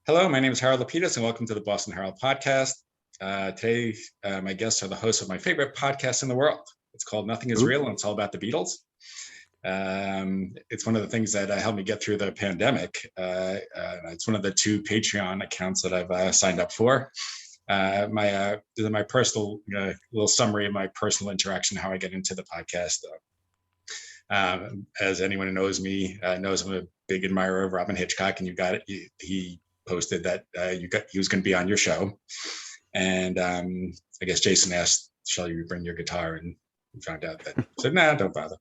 Hello, my name is Harold Lapidus, and welcome to the Boston Herald Podcast. Today, my guests are the hosts of my favorite podcast in the world. It's called Nothing is Real, and it's all about the Beatles. It's one of the things that helped me get through the pandemic. It's one of the two Patreon accounts that I've signed up for. This is my personal little summary of my personal interaction, how I get into the podcast. As anyone who knows me knows, I'm a big admirer of Robin Hitchcock, and he posted that he was going to be on your show, and I guess Jason asked, "Shall you bring your guitar?" And we found out that I said, "Nah, don't bother."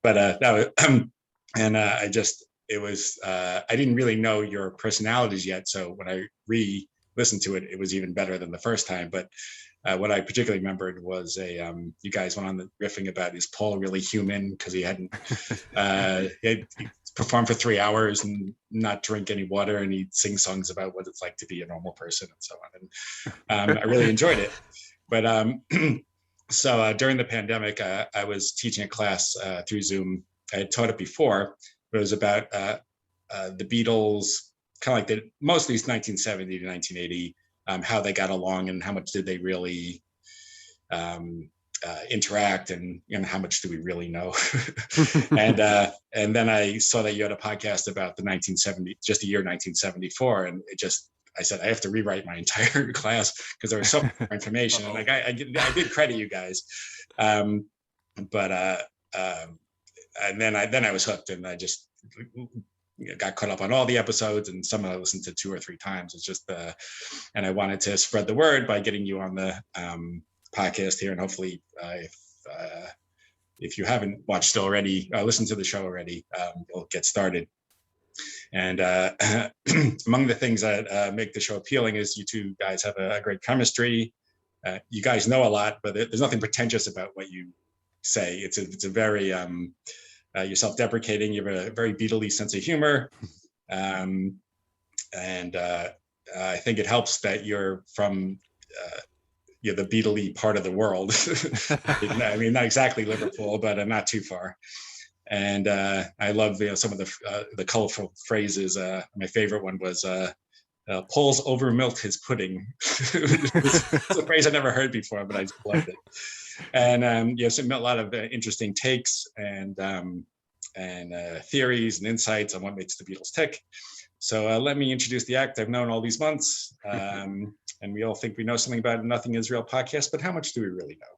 But I didn't really know your personalities yet, so when I re-listened to it, it was even better than the first time. But what I particularly remembered was you guys went on the riffing about, is Paul really human, because he hadn't he perform for 3 hours and not drink any water, and he'd sing songs about what it's like to be a normal person and so on. And I really enjoyed it. But so during the pandemic, I was teaching a class through Zoom. I had taught it before, but it was about the Beatles, kind of like mostly 1970 to 1980, how they got along and how much did they really interact, and how much do we really know? And then I saw that you had a podcast about the 1970, just the year 1974, and I said I have to rewrite my entire class because there was so much information. And like I did credit you guys, and then I was hooked, and I just got caught up on all the episodes, and some I listened to 2 or 3 times. It's just and I wanted to spread the word by getting you on the podcast here, and hopefully if you haven't watched already, listen to the show already, you'll get started. And among the things that make the show appealing is you two guys have a great chemistry. You guys know a lot, but there's nothing pretentious about what you say. It's a very you're self-deprecating. You have a very Beatley sense of humor, and I think it helps that you're from the Beatley part of the world. I mean, not exactly Liverpool, but not too far. And I love some of the colorful phrases. My favorite one was Paul's over-milked his pudding. It's a phrase I never heard before, but I just loved it. And you have a lot of interesting takes and theories and insights on what makes the Beatles tick. So let me introduce the act I've known all these months. And we all think we know something about Nothing is Real podcast, but how much do we really know?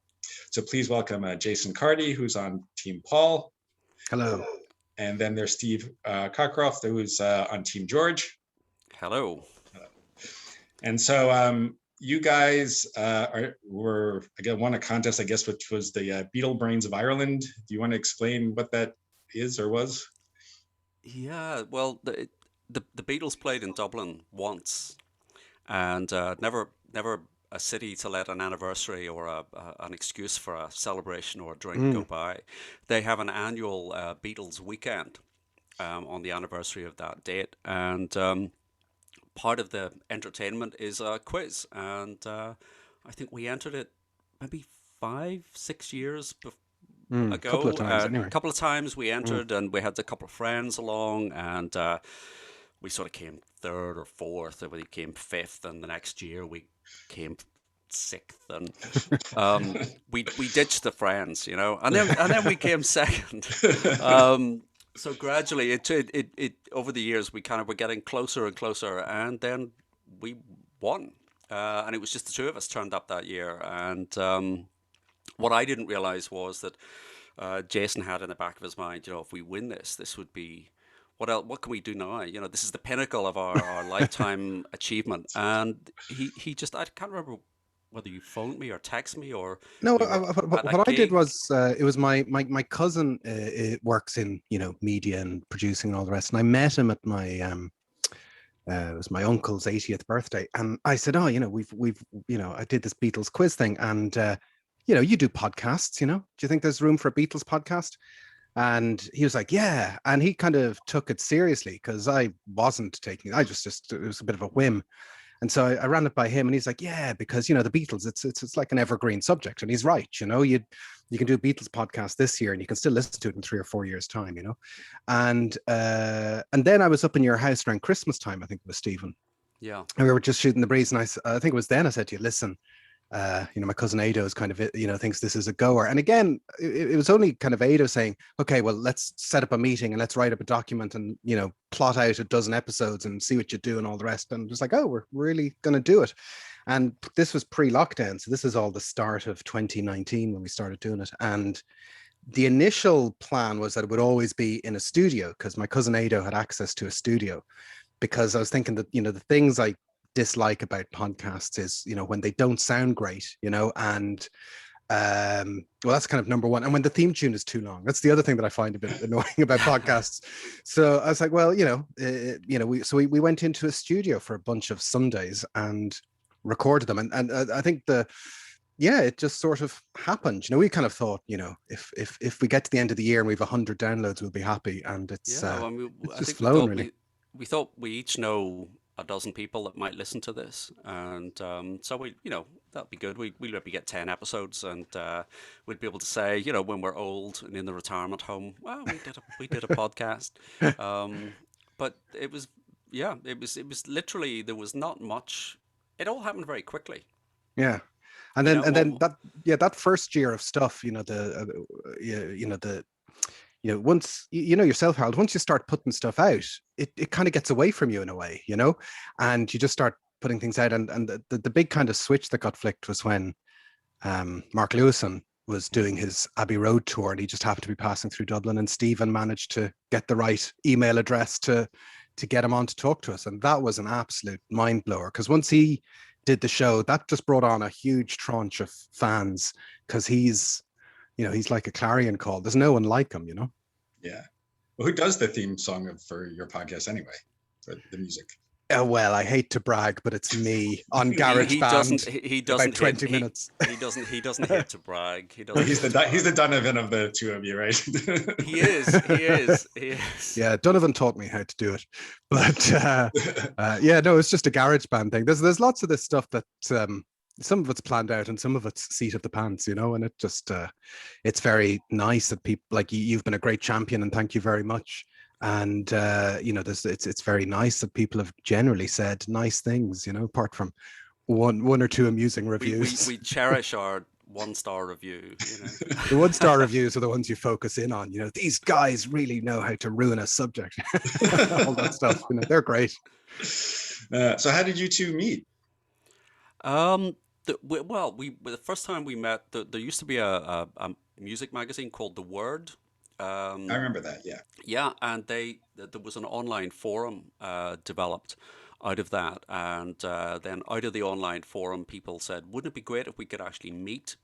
So please welcome Jason Carty, who's on Team Paul. Hello. And then there's Steve Cockcroft, who's on Team George. Hello. And so you guys won a contest, I guess, which was the Beatles Brains of Ireland. Do you want to explain what that is or was? Yeah, well, the Beatles played in Dublin once, and never a city to let an anniversary or an excuse for a celebration or a drink go by. They have an annual Beatles weekend on the anniversary of that date, and part of the entertainment is a quiz, and I think we entered it maybe 5-6 years ago. A couple of times we entered, and we had a couple of friends along, and we sort of came 3rd or 4th, and we came 5th, and the next year we came 6th, and we ditched the friends, and then we came 2nd. So gradually, it over the years we kind of were getting closer and closer, and then we won, and it was just the 2 of us turned up that year. And what I didn't realize was that Jason had in the back of his mind, if we win this would be, what else? What can we do now? This is the pinnacle of our lifetime achievement. And he just, I can't remember whether you phoned me or texted me or... No, what I did was, it was my cousin works in, media and producing and all the rest. And I met him at my, it was my uncle's 80th birthday. And I said, we've I did this Beatles quiz thing. And, you do podcasts, do you think there's room for a Beatles podcast? And he was like, yeah. And he kind of took it seriously because I wasn't taking it. It was a bit of a whim. And so I ran it by him, and he's like, yeah, because, the Beatles, it's like an evergreen subject. And he's right. You can do a Beatles podcast this year and you can still listen to it in 3 or 4 years time, And then I was up in your house around Christmas time, I think it was, Stephen. Yeah. And we were just shooting the breeze, and I think it was then I said to you, listen, my cousin Ado is kind of, thinks this is a goer. And again, it was only kind of Ado saying, okay, well, let's set up a meeting and let's write up a document and, plot out a dozen episodes and see what you do and all the rest. And just like, oh, we're really going to do it. And this was pre-lockdown. So this is all the start of 2019 when we started doing it. And the initial plan was that it would always be in a studio, because my cousin Ado had access to a studio, because I was thinking that, the things I dislike about podcasts is, when they don't sound great, and well, that's kind of number one. And when the theme tune is too long, that's the other thing that I find a bit annoying about podcasts. So I was like, well, we went into a studio for a bunch of Sundays and recorded them. And I think it just sort of happened. We kind of thought, if we get to the end of the year and we have 100 downloads, we'll be happy. And it's just flown, really. We thought we each know a dozen people that might listen to this, and so we, that'd be good. We'll maybe get 10 episodes, and we'd be able to say, when we're old and in the retirement home, well, we did a podcast. But it was literally, there was not much. It all happened very quickly. Yeah. And then that first year of stuff, once yourself, Harold, once you start putting stuff out, it kind of gets away from you in a way, and you just start putting things out. And the big kind of switch that got flicked was when Mark Lewison was doing his Abbey Road tour, and he just happened to be passing through Dublin, and Stephen managed to get the right email address to get him on to talk to us. And that was an absolute mind blower, because once he did the show, that just brought on a huge tranche of fans, because he's like a clarion call. There's no one like him, Yeah. Well, who does the theme song for your podcast anyway, for the music? Well, I hate to brag, but it's me on GarageBand. He doesn't about 20 minutes. He doesn't hate to brag. He doesn't. He's the Donovan of the two of you, right? He is. Yeah, Donovan taught me how to do it, but it's just a GarageBand thing. There's lots of this stuff that some of it's planned out and some of it's seat of the pants, and it just it's very nice that people like you've been a great champion, and thank you very much. And it's very nice that people have generally said nice things, apart from one or two amusing reviews. We cherish our 1-star review. The 1-star reviews are the ones you focus in on. These guys really know how to ruin a subject. All that stuff. They're great. So how did you two meet? The first time we met, there used to be a music magazine called The Word. I remember that, yeah. Yeah, and there was an online forum developed out of that, and then out of the online forum, people said, wouldn't it be great if we could actually meet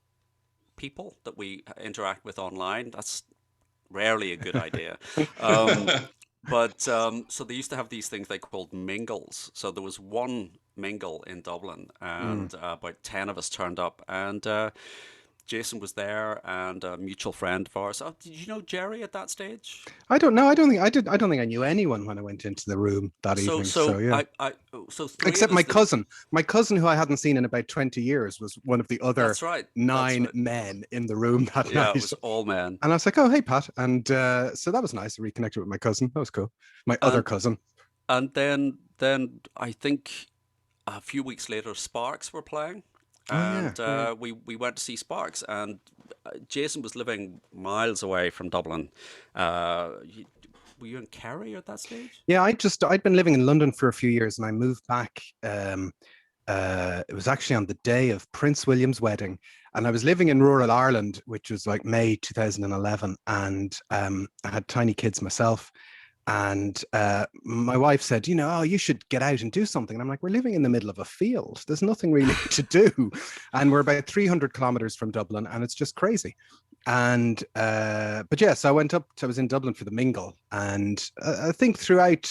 people that we interact with online? That's rarely a good idea. But so they used to have these things they called mingles. So there was one mingle in Dublin, and about 10 of us turned up, and Jason was there, and a mutual friend of ours. Oh, did you know Jerry at that stage? I don't know. I don't think I knew anyone when I went into the room that evening. So yeah. Except my cousin. My cousin, who I hadn't seen in about 20 years, was one of the other nine men in the room that night. Yeah, it was all men. And I was like, oh, hey, Pat. And so that was nice. I reconnected with my cousin. That was cool. My other cousin. And then I think a few weeks later, Sparks were playing. And we went to see Sparks, and Jason was living miles away from Dublin. Were you in Kerry at that stage? Yeah, I'd been living in London for a few years, and I moved back. It was actually on the day of Prince William's wedding, and I was living in rural Ireland, which was like May 2011, and I had tiny kids myself. And my wife said, you should get out and do something. And I'm like, we're living in the middle of a field. There's nothing really to do. And we're about 300 kilometers from Dublin, and it's just crazy. And, but yeah, so I was in Dublin for the mingle. And I think throughout,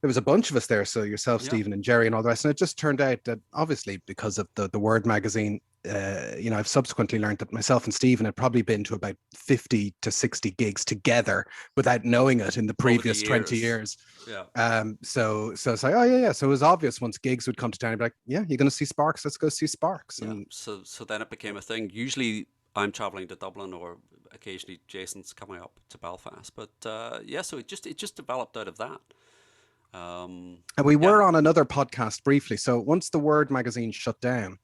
there was a bunch of us there. So yourself, Stephen, and Jerry and all the rest. And it just turned out that obviously because of the Word magazine, I've subsequently learned that myself and Stephen had probably been to about 50 to 60 gigs together without knowing it in the previous 20 years. Yeah. So it's like, oh yeah. So it was obvious once gigs would come to town, I'd be like, yeah, you're going to see Sparks. Let's go see Sparks. Yeah. So then it became a thing. Usually I'm traveling to Dublin, or occasionally Jason's coming up to Belfast. But so it just developed out of that. And we were on another podcast briefly. So once the Word magazine shut down,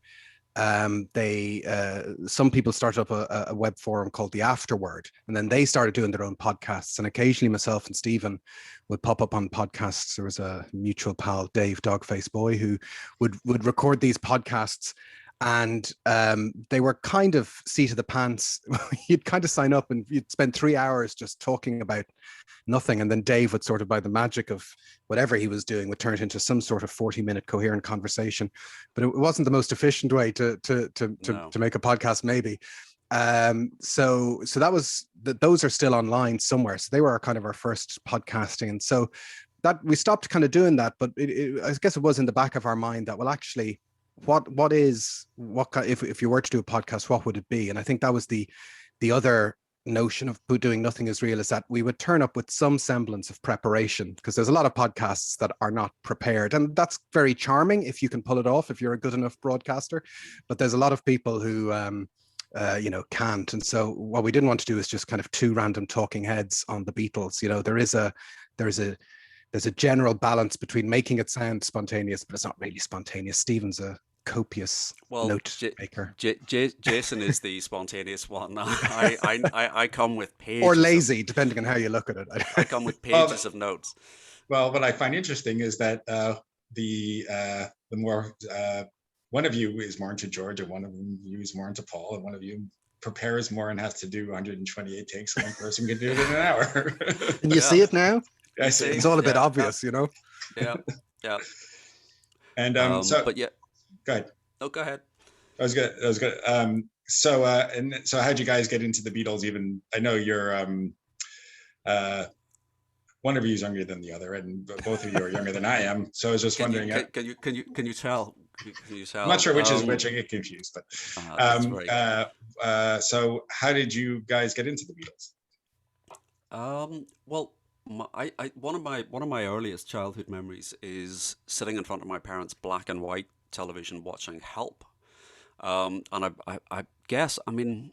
some people started up a web forum called the Afterword, and then they started doing their own podcasts. And occasionally myself and Stephen would pop up on podcasts. There was a mutual pal, Dave Dogface Boy, who would record these podcasts. And they were kind of seat of the pants. You'd kind of sign up and you'd spend 3 hours just talking about nothing. And then Dave would sort of, by the magic of whatever he was doing, would turn it into some sort of 40-minute coherent conversation. But it wasn't the most efficient way to make a podcast, maybe. So that was, those are still online somewhere. So they were kind of our first podcasting. And so that we stopped kind of doing that. But I guess it was in the back of our mind that, well, actually, if you were to do a podcast, what would it be? And I think that was the other notion of doing Nothing Is Real, is that we would turn up with some semblance of preparation, because there's a lot of podcasts that are not prepared, and that's very charming if you can pull it off, if you're a good enough broadcaster. But there's a lot of people who can't. And so what we didn't want to do is just kind of two random talking heads on the Beatles. There's a general balance between making it sound spontaneous, but it's not really spontaneous. Stephen's a copious note maker. Jason is the spontaneous one. I come with pages. Or lazy, depending on how you look at it. I come with pages of notes. Well, what I find interesting is that the more one of you is more into George, and one of you is more into Paul, and one of you prepares more and has to do 128 takes. One person can do it in an hour. And you see it now? I see. It's all a bit obvious, you know? Yeah. And but yeah. Go ahead. Oh, go ahead. That was good. So how'd you guys get into the Beatles? Even, I know you're one of you is younger than the other, and both of you are younger than I am. So I was just wondering. Can you tell? I'm not sure which is which. I get confused, but so how did you guys get into the Beatles? Well, one of my earliest childhood memories is sitting in front of my parents' black and white television watching Help, and I guess, I mean,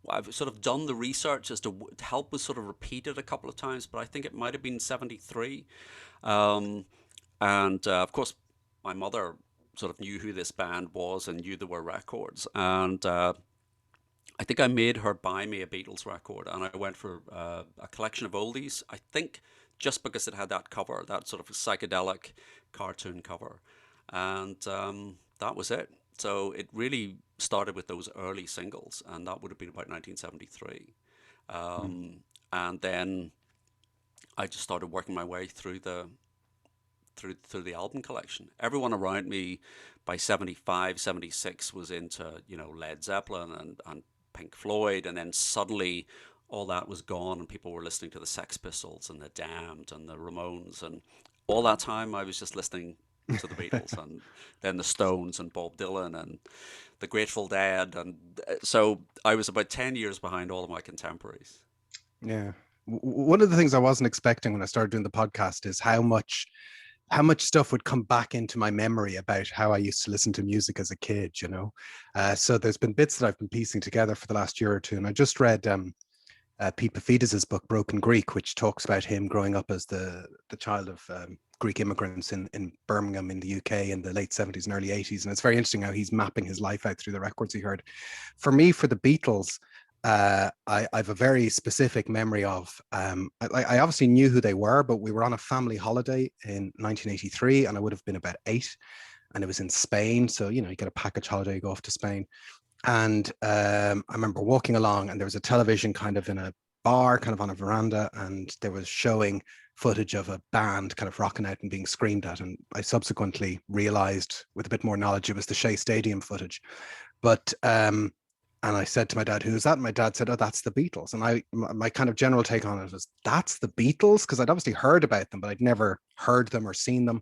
I've sort of done the research as to Help was sort of repeated a couple of times, but I think it might have been 73, and of course my mother sort of knew who this band was and knew there were records, and I think I made her buy me a Beatles record, and I went for a collection of oldies, I think just because it had that cover, that sort of psychedelic cartoon cover, and that was it. So it really started with those early singles, and that would have been about 1973. And then I just started working my way through the album collection. Everyone around me by 75, 76 was into, Led Zeppelin and Pink Floyd, and then suddenly all that was gone and people were listening to the Sex Pistols and the Damned and the Ramones, and all that time I was just listening to the Beatles and then the Stones and Bob Dylan and the Grateful Dead, and so I was about 10 years behind all of my contemporaries. Yeah. One of the things I wasn't expecting when I started doing the podcast is how much stuff would come back into my memory about how I used to listen to music as a kid, so there's been bits that I've been piecing together for the last year or two, and I just read Pete Paphides' book Broken Greek, which talks about him growing up as the child of Greek immigrants in Birmingham in the UK in the late 70s and early 80s. And it's very interesting how he's mapping his life out through the records he heard. For me, for the Beatles, I've a very specific memory of, I obviously knew who they were, but we were on a family holiday in 1983 and I would have been about 8, and it was in Spain. So, you get a package holiday, you go off to Spain. And I remember walking along and there was a television kind of in a bar, kind of on a veranda, and there was showing footage of a band kind of rocking out and being screamed at. And I subsequently realized with a bit more knowledge, it was the Shea Stadium footage. But, and I said to my dad, who's that? And my dad said, oh, that's the Beatles. And my kind of general take on it was, that's the Beatles? Because I'd obviously heard about them, but I'd never heard them or seen them.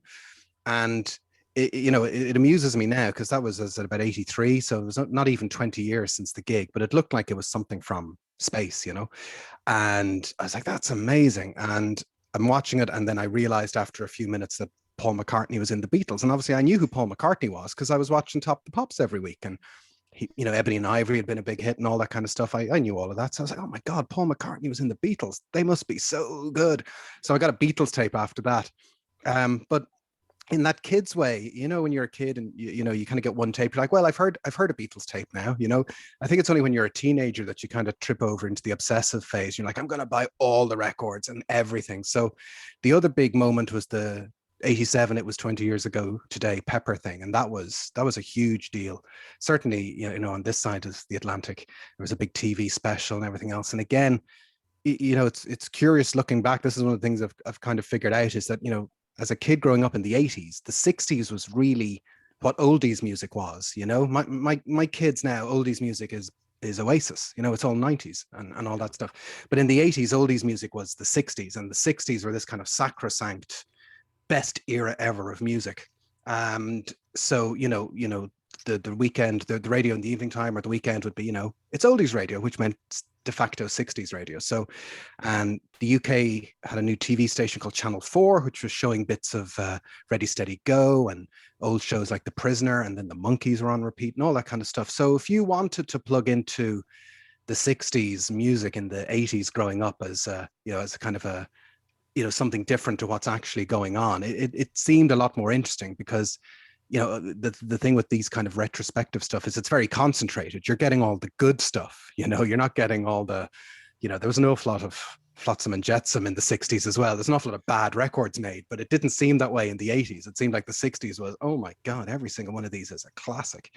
And it amuses me now because that was at about 83. So it was not even 20 years since the gig, but it looked like it was something from space, and I was like, that's amazing. And I'm watching it. And then I realized after a few minutes that Paul McCartney was in the Beatles. And obviously I knew who Paul McCartney was because I was watching Top of the Pops every week. And he, Ebony and Ivory had been a big hit and all that kind of stuff. I knew all of that. So I was like, oh my God, Paul McCartney was in the Beatles. They must be so good. So I got a Beatles tape after that. But in that kid's way, when you're a kid and you kind of get one tape, you're like, well, I've heard a Beatles tape now. I think it's only when you're a teenager that you kind of trip over into the obsessive phase. You're like, I'm going to buy all the records and everything. So the other big moment was the 87, it was 20 years ago today, Pepper thing, and that was a huge deal. Certainly, on this side of the Atlantic, there was a big TV special and everything else. And again, it's curious looking back. This is one of the things I've kind of figured out is that as a kid growing up in the 80s, the 60s was really what oldies music was. My kids now, oldies music is Oasis. It's all 90s and all that stuff. But in the 80s, oldies music was the 60s, and the 60s were this kind of sacrosanct best era ever of music. And so the weekend, the radio in the evening time or the weekend would be it's oldies radio, which meant de facto 60s radio. So and the UK had a new TV station called Channel 4, which was showing bits of Ready Steady Go and old shows like The Prisoner, and then the Monkees were on repeat and all that kind of stuff. So if you wanted to plug into the 60s music in the 80s growing up as as a kind of a something different to what's actually going on, it seemed a lot more interesting because the thing with these kind of retrospective stuff is it's very concentrated. You're getting all the good stuff, you're not getting all the, there was an awful lot of flotsam and jetsam in the 60s as well. There's an awful lot of bad records made, but it didn't seem that way in the 80s. It seemed like the 60s was, oh my God, every single one of these is a classic.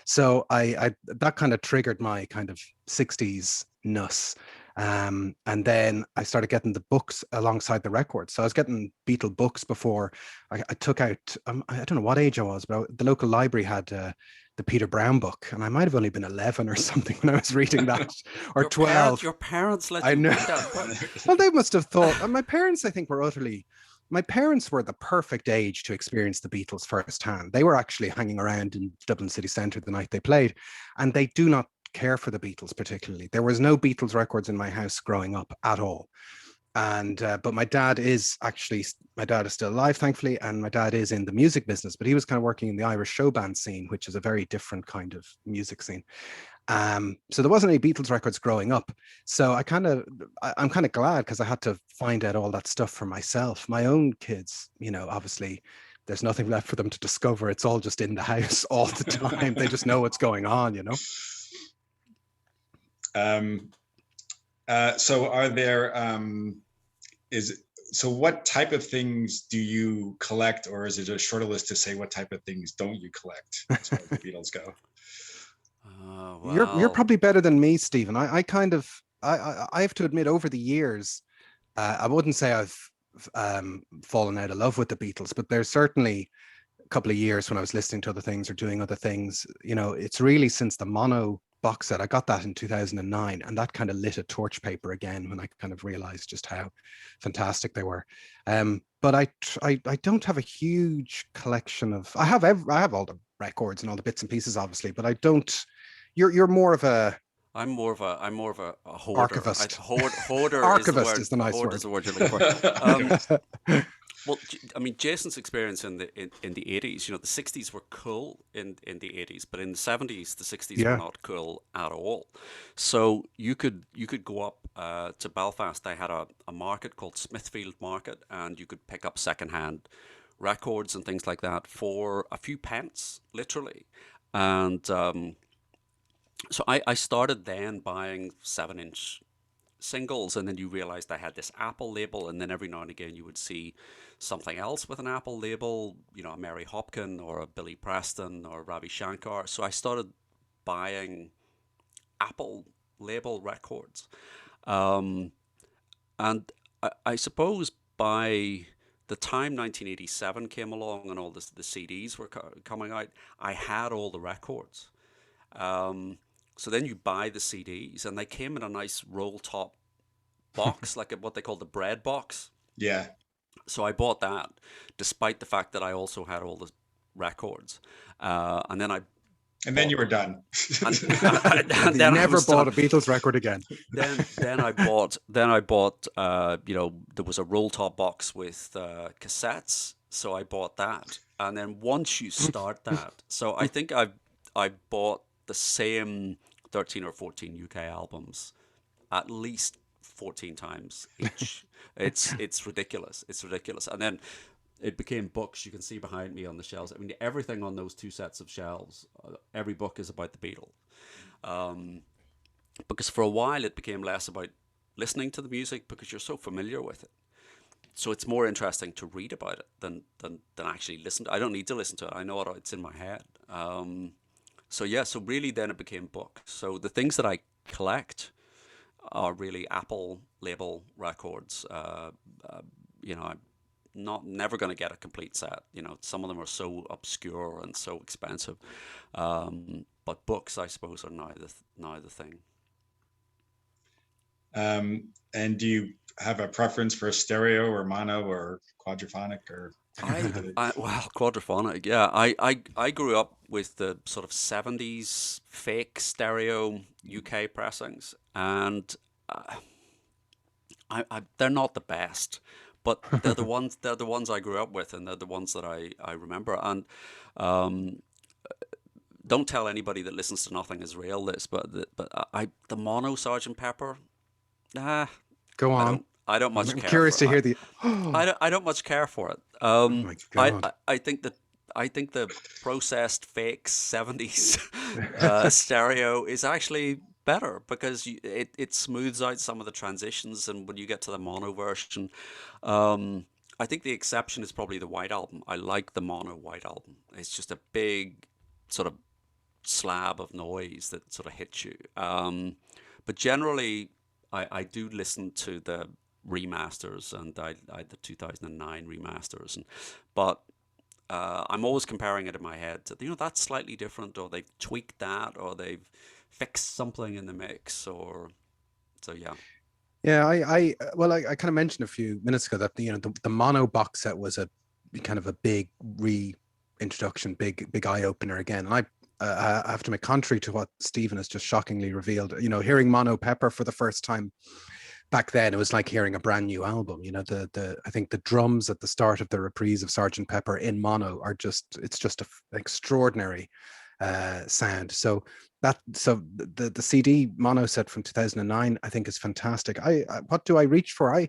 So I that kind of triggered my kind of 60s nuss. And then I started getting the books alongside the records. So I was getting Beatle books before I took out, I don't know what age I was, but the local library had the Peter Brown book, and I might have only been 11 or something when I was reading that, or 12. Your parents let you read that. Well, they must have thought, my parents, I think, my parents were the perfect age to experience the Beatles firsthand. They were actually hanging around in Dublin city centre the night they played, and they do not care for the Beatles particularly. There was no Beatles records in my house growing up at all. And but my dad is still alive, thankfully, and my dad is in the music business, but he was kind of working in the Irish show band scene, which is a very different kind of music scene. So there wasn't any Beatles records growing up. So I'm kind of glad, because I had to find out all that stuff for myself. My own kids, obviously there's nothing left for them to discover. It's all just in the house all the time. They just know what's going on, So are there so what type of things do you collect, or is it a shorter list to say what type of things don't you collect as far as the Beatles go? You're probably better than me, Stephen. I have to admit, over the years, I wouldn't say I've fallen out of love with the Beatles, but there's certainly a couple of years when I was listening to other things or doing other things. It's really since the mono box set. I got that in 2009, and that kind of lit a torch paper again when I kind of realized just how fantastic they were. But I don't have a huge collection of. I have all the records and all the bits and pieces, obviously, but I don't. You're more of a. I'm more of a hoarder. Archivist. Hoarder Archivist is the nice word. word. Is the word you're looking for. Well, I mean, Jason's experience in the 80s, the 60s were cool in the 80s, but in the 70s, the 60s were not cool at all. So you could go up to Belfast. They had a market called Smithfield Market, and you could pick up secondhand records and things like that for a few pence, literally. And so I started then buying 7-inch singles, and then you realized I had this Apple label, and then every now and again you would see something else with an Apple label, a Mary Hopkin or a Billy Preston or Ravi Shankar. So I started buying Apple label records, and I suppose by the time 1987 came along and all the CDs were coming out, I had all the records. So then you buy the CDs, and they came in a nice roll top box, like what they call the bread box. Yeah. So I bought that, despite the fact that I also had all the records, and then you were done. and then never bought a Beatles record again. Then I bought there was a roll top box with cassettes, so I bought that. And then once you start that, so I think I bought the same 13 or 14 UK albums at least 14 times each. It's ridiculous. It's ridiculous. And then it became books. You can see behind me on the shelves. I mean, everything on those two sets of shelves, every book is about the Beatles. Because for a while it became less about listening to the music because you're so familiar with it. So it's more interesting to read about it than actually listen to it. I don't need to listen to it. I know it's in my head. So really then it became books. So the things that I collect are really Apple label records. I'm never going to get a complete set. Some of them are so obscure and so expensive. But books, I suppose, are now the thing. And do you have a preference for stereo or mono or quadraphonic or? Quadraphonic. Yeah, I grew up with the sort of 70s fake stereo UK pressings, and they're not the best, but they're the ones. They're the ones I grew up with, and they're the ones that I remember. And don't tell anybody that listens to Nothing Is Real this, but the mono Sgt. Pepper. Go on. I don't much care. I'm curious to hear the. I don't much care for it. Oh my God. I think the processed fake 70s stereo is actually better because it smooths out some of the transitions, and when you get to the mono version, I think the exception is probably the White Album. I like the mono White Album. It's just a big sort of slab of noise that sort of hits you. But generally, I do listen to the remasters, and I the 2009 remasters, but I'm always comparing it in my head to, that's slightly different, or they've tweaked that, or they've fixed something in the mix, or so yeah. Yeah, I kind of mentioned a few minutes ago that the mono box set was a kind of a big reintroduction, big eye opener again. And I have to make contrary to what Stephen has just shockingly revealed. Hearing Mono Pepper for the first time back then, it was like hearing a brand new album. I think the drums at the start of the reprise of Sgt. Pepper in mono it's just an extraordinary sound. So the CD mono set from 2009, I think, is fantastic. What do I reach for? I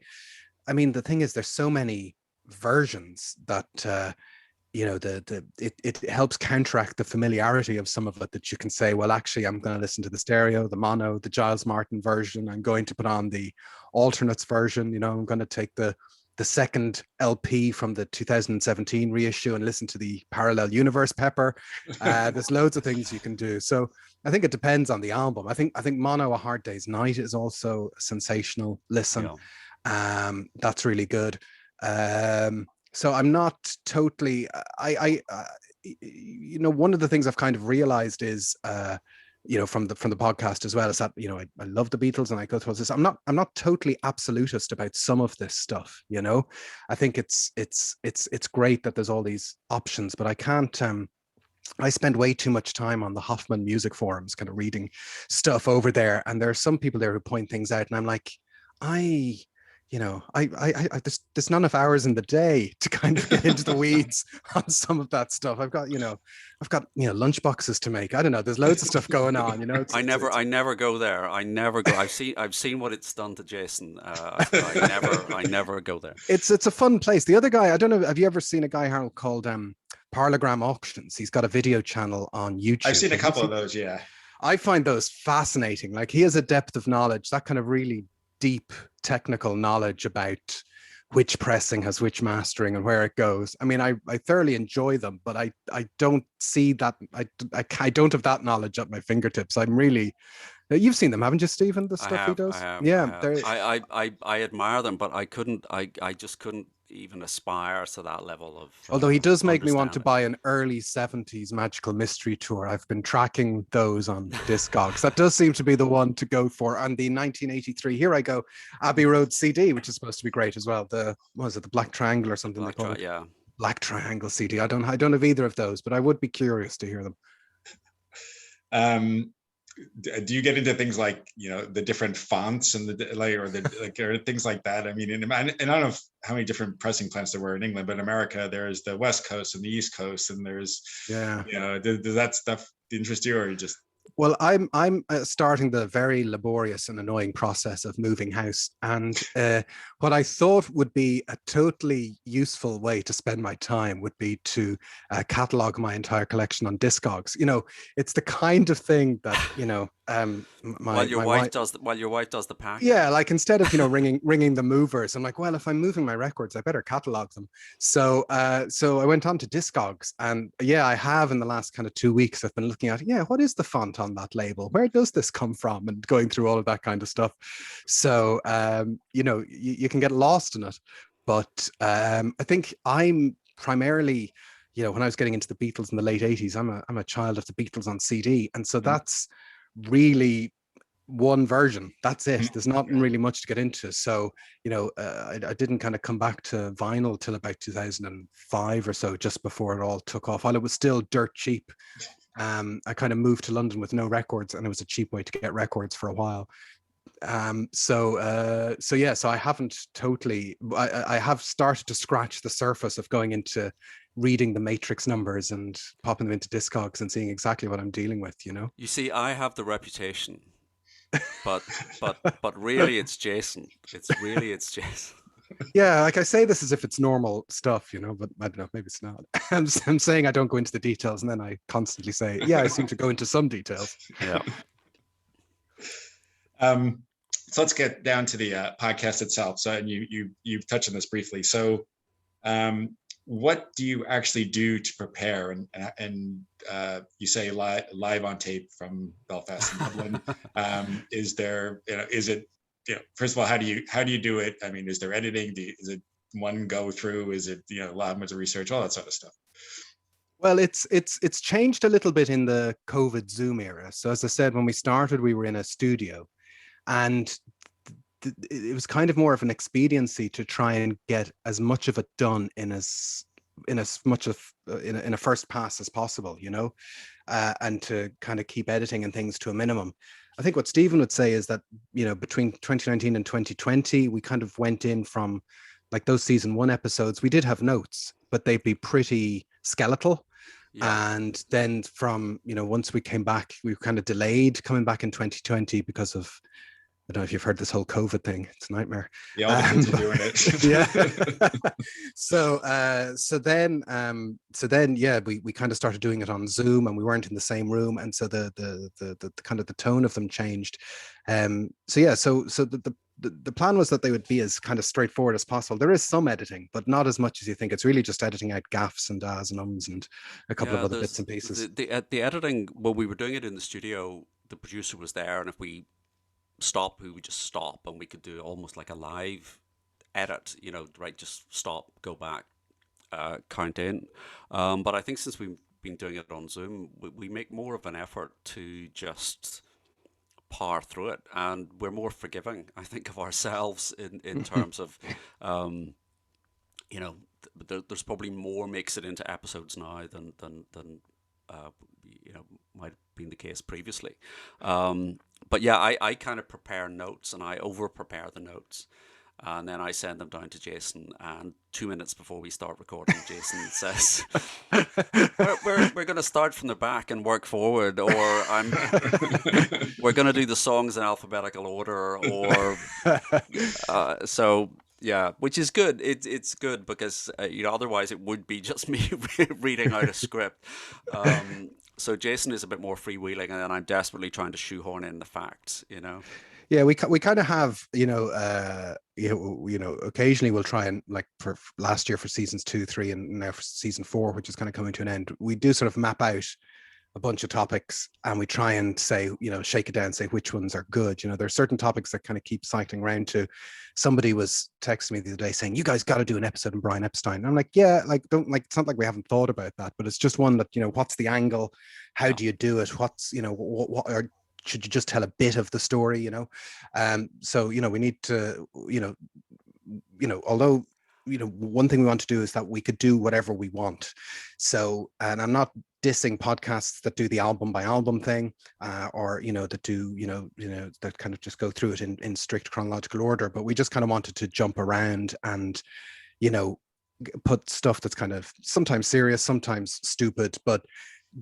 mean, the thing is, there's so many versions that it helps counteract the familiarity of some of it, that you can say, well, actually, I'm going to listen to the stereo, the mono, the Giles Martin version. I'm going to put on the alternates version. I'm going to take the second LP from the 2017 reissue and listen to the Parallel Universe Pepper. There's loads of things you can do. So I think it depends on the album. I think mono A Hard Day's Night is also a sensational listen. Yeah. That's really good. So I'm not totally, one of the things I've kind of realized is, from the podcast as well, is that, I love the Beatles and I go through this. I'm not totally absolutist about some of this stuff. I think it's great that there's all these options, but I can't, I spend way too much time on the Hoffman music forums, kind of reading stuff over there. And there are some people there who point things out, and I'm like, there's not enough hours in the day to kind of get into the weeds on some of that stuff. I've got lunch boxes to make. I don't know. There's loads of stuff going on. I never go there. I never go. I've seen what it's done to Jason. I never go there. It's a fun place. The other guy, I don't know. Have you ever seen a guy, Harold, called Parlogram Auctions? He's got a video channel on YouTube. I've seen a couple of those. Yeah. I find those fascinating. Like, he has a depth of knowledge, that kind of really deep technical knowledge about which pressing has which mastering and where it goes. I mean, I thoroughly enjoy them, but I don't see that. I don't have that knowledge at my fingertips. I'm really, you've seen them, haven't you, Stephen? The stuff he does. I admire them, but I just couldn't even aspire to that level of. Although he does make me want to buy an early 70s Magical Mystery Tour. I've been tracking those on Discogs. That does seem to be the one to go for. And the 1983 Here I Go Abbey Road CD, which is supposed to be great as well. The Black Triangle or something they call it. Yeah. Black Triangle CD. I don't have either of those, but I would be curious to hear them. Do you get into things like, the different fonts and or things like that? I mean, and I don't know how many different pressing plants there were in England, but in America, there's the West Coast and the East Coast, and there's, does that stuff interest you, or you just? Well, I'm starting the very laborious and annoying process of moving house, and what I thought would be a totally useful way to spend my time would be to catalog my entire collection on Discogs. It's the kind of thing that while your wife does the packing. Yeah, like instead of ringing the movers, I'm like, well, if I'm moving my records, I better catalog them. So I went on to Discogs, and I have in the last kind of 2 weeks, I've been looking at what is the font on that label? Where does this come from? And going through all of that kind of stuff. So you can get lost in it, but I think I'm primarily, when I was getting into the Beatles in the late 80s, I'm a child of the Beatles on CD, and so that's really one version. That's it. There's not really much to get into. So I didn't kind of come back to vinyl till about 2005 or so, just before it all took off, while it was still dirt cheap. I kind of moved to London with no records, and it was a cheap way to get records for a while. So I haven't totally, I have started to scratch the surface of going into reading the matrix numbers and popping them into Discogs and seeing exactly what I'm dealing with, You see, I have the reputation, but really it's Jason. It's Jason. Yeah, like I say this as if it's normal stuff, but I don't know, maybe it's not. I'm saying I don't go into the details, and then I constantly say, I seem to go into some details. Yeah. So let's get down to the podcast itself. So, and you've touched on this briefly. So, what do you actually do to prepare? And you say live on tape from Belfast and Dublin. Is there, is it, first of all, how do you do it? I mean, is there editing? Is it one go through? Is it, a lot of research, all that sort of stuff? Well, it's changed a little bit in the COVID Zoom era. So as I said, when we started, we were in a studio, and it was kind of more of an expediency to try and get as much of it done in a first pass as possible, and to kind of keep editing and things to a minimum. I think what Stephen would say is that, between 2019 and 2020, we kind of went in from like those season 1 episodes. We did have notes, but they'd be pretty skeletal. Yeah. And then from, once we came back, we kind of delayed coming back in 2020 because of, I don't know if you've heard this whole COVID thing. It's a nightmare. Yeah, all the kids are doing it. Yeah. So then, we kind of started doing it on Zoom, and we weren't in the same room, and so the kind of the tone of them changed. So the plan was that they would be as kind of straightforward as possible. There is some editing, but not as much as you think. It's really just editing out gaffes and ahs and ums and a couple of other bits and pieces. The editing, when we were doing it in the studio, the producer was there, and if we stop, we would just stop, and we could do almost like a live edit, right? Just stop, go back, count in. But I think since we've been doing it on Zoom, we make more of an effort to just power through it, and we're more forgiving, I think, of ourselves in terms of there's probably more makes it into episodes now than might have been the case previously. But yeah, I kind of prepare notes, and I over prepare the notes, and then I send them down to Jason, and 2 minutes before we start recording, Jason says, we're going to start from the back and work forward, or we're going to do the songs in alphabetical order, or so yeah, which is good. It's good because otherwise it would be just me reading out a script. So Jason is a bit more freewheeling, and then I'm desperately trying to shoehorn in the facts, Yeah, we kind of have, occasionally we'll try and, like, for last year for seasons 2, 3, and now for season 4, which is kind of coming to an end, we do sort of map out a bunch of topics, and we try and say, shake it down, say which ones are good. There are certain topics that kind of keep cycling around to. Somebody was texting me the other day saying, you guys got to do an episode on Brian Epstein. And I'm like, yeah, it's not like we haven't thought about that, but it's just one that, what's the angle? How do you do it? What's, what are, should you just tell a bit of the story, So, we need to, although one thing we want to do is that we could do whatever we want. So, and I'm not dissing podcasts that do the album by album thing, or that do that kind of just go through it in strict chronological order. But we just kind of wanted to jump around and put stuff that's kind of sometimes serious, sometimes stupid. But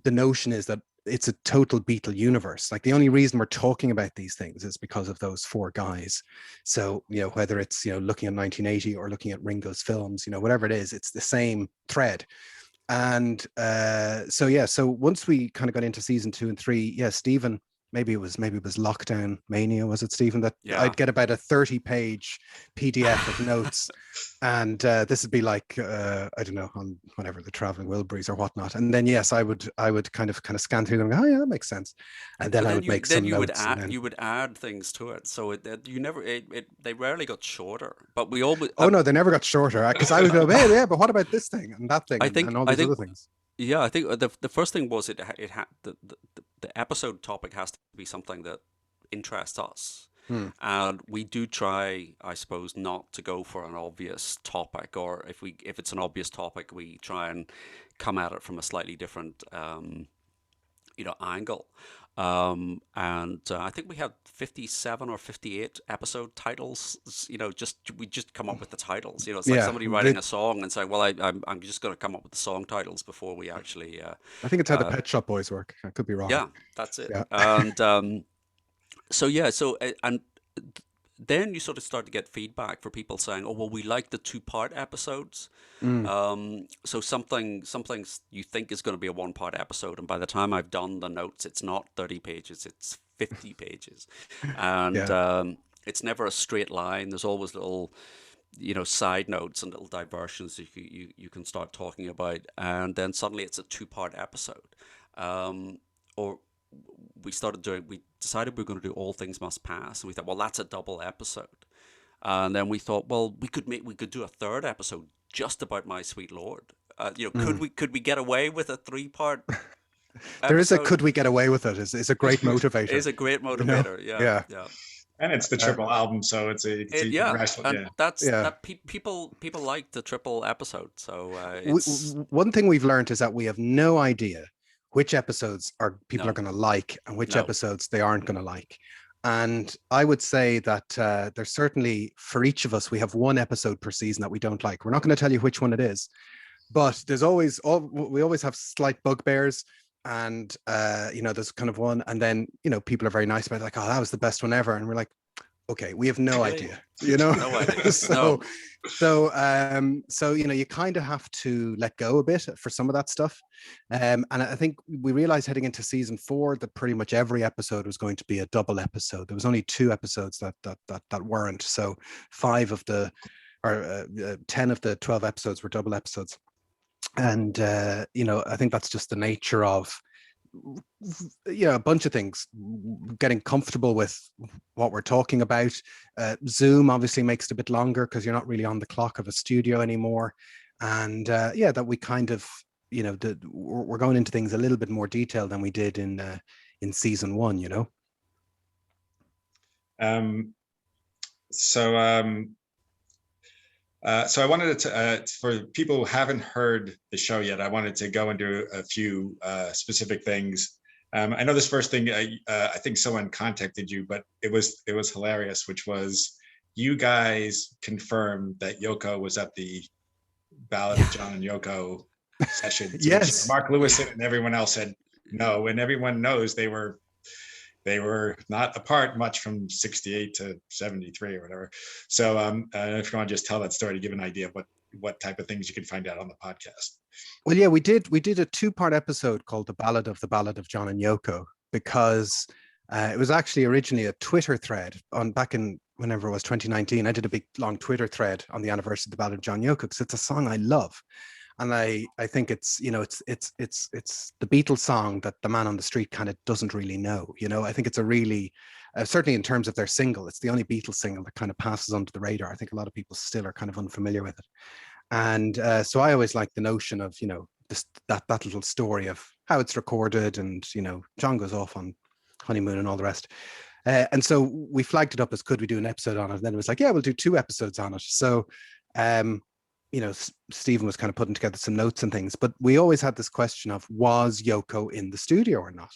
the notion is that it's a total Beatle universe. Like, the only reason we're talking about these things is because of those four guys. So, whether it's, looking at 1980 or looking at Ringo's films, whatever it is, it's the same thread. And so once we kind of got into season 2 and 3, Stephen, maybe it was lockdown mania, was it, Stephen, that I'd get about a 30-page PDF of notes, and this would be like I don't know, on whatever, the Traveling Wilburys or whatnot, and then I would kind of scan through them and go, oh yeah, that makes sense, and then I would make some notes. You would add things to it, so they rarely got shorter, but we always no, they never got shorter, because I would go, hey, yeah, but what about this thing and that thing, and all these other things. Yeah, I think the first thing was it had the episode topic has to be something that interests us, and we do try, I suppose, not to go for an obvious topic, or if it's an obvious topic, we try and come at it from a slightly different angle. And I think we had 57 or 58 episode titles. We just come up with the titles. It's like somebody writing a song and saying, "Well, I'm just going to come up with the song titles before we actually." I think it's how the Pet Shop Boys work. I could be wrong. Yeah, that's it. Yeah. And and then you sort of start to get feedback for people saying, "Oh, well, we like the 2-part episodes." So something you think is going to be a 1-part episode, and by the time I've done the notes, it's not 30 pages, it's 50 pages, and it's never a straight line. There's always little, side notes and little diversions that you can start talking about, and then suddenly it's a 2-part episode, or we decided we were going to do All Things Must Pass, and we thought, well, that's a double episode, and then we thought, well, we could do a 3rd episode just about My Sweet Lord. Could we get away with a 3-part there is a could we get away with it is a great motivator. It is a great motivator. Yeah. And it's the triple album, so it's people like the triple episode. So one thing we've learned is that we have no idea which episodes people are going to like and which episodes they aren't going to like. And I would say that there's certainly, for each of us, we have one episode per season that we don't like. We're not going to tell you which one it is, but we always have slight bugbears, and there's kind of one, and then people are very nice about it, like, oh, that was the best one ever, and we're like, okay, we have no idea, No idea. So you kind of have to let go a bit for some of that stuff. And I think we realized heading into season 4 that pretty much every episode was going to be a double episode. There was only 2 episodes that weren't. So 5 of the 10 of the 12 episodes were double episodes. And I think that's just the nature of a bunch of things, getting comfortable with what we're talking about. Zoom obviously makes it a bit longer because you're not really on the clock of a studio anymore, and that we kind of we're going into things a little bit more detail than we did in season 1. So I wanted to, for people who haven't heard the show yet, I wanted to go into a few specific things. I know this first thing, I think someone contacted you, but it was hilarious, which was you guys confirmed that Yoko was at the Ballad of John Yoko session. Yes. Mark Lewis and everyone else said no, and everyone knows they were not apart much from 68 to 73 or whatever. So if you want to just tell that story to give an idea of what type of things you can find out on the podcast. Well, yeah, we did a 2-part episode called The Ballad of John and Yoko, because it was actually originally a Twitter thread back in whenever it was 2019. I did a big long Twitter thread on the anniversary of The Ballad of John Yoko, because it's a song I love. And I think it's it's the Beatles song that the man on the street kind of doesn't really know. I think it's a really, certainly in terms of their single, it's the only Beatles single that kind of passes under the radar. I think a lot of people still are kind of unfamiliar with it. And so I always like the notion of, that little story of how it's recorded, and, John goes off on honeymoon and all the rest. And so we flagged it up as, could we do an episode on it? And then it was like, yeah, we'll do 2 episodes on it. So Stephen was kind of putting together some notes and things, but we always had this question of, was Yoko in the studio or not?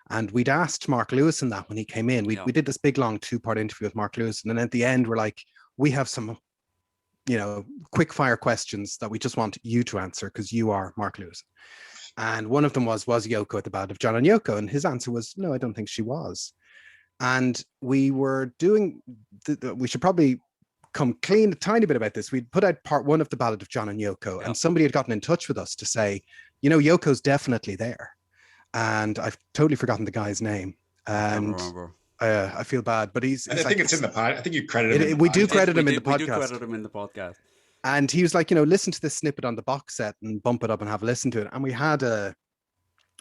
And we'd asked Mark Lewis that when he came in. We did this big, long 2-part interview with Mark Lewis. And then at the end, we're like, we have some, quick fire questions that we just want you to answer because you are Mark Lewis. And one of them was Yoko at the Ballad of John and Yoko? And his answer was, no, I don't think she was. And we were doing, we should probably come clean a tiny bit about this. We'd put out part 1 of the Ballad of John and Yoko, and somebody had gotten in touch with us to say, Yoko's definitely there. And I've totally forgotten the guy's name. And I feel bad, but he's I think it's in the pod. I think you credit him. We do credit him in the podcast. We do credit him in the podcast. And he was like, listen to this snippet on the box set and bump it up and have a listen to it. And we had a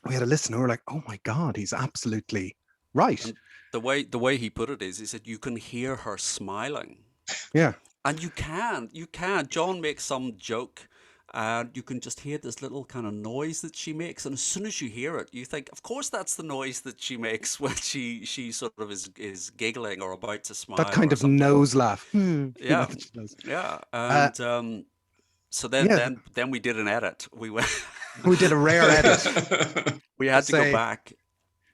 listen, and we're like, oh my God, he's absolutely right. And the way he put it is, he said, you can hear her smiling. Yeah. And you can. John makes some joke, and you can just hear this little kind of noise that she makes. And as soon as you hear it, you think, of course, that's the noise that she makes when she sort of is giggling or about to smile. That kind of nose laugh. Yeah. Yeah. And so then we did an edit. We did a rare edit. We had to go back.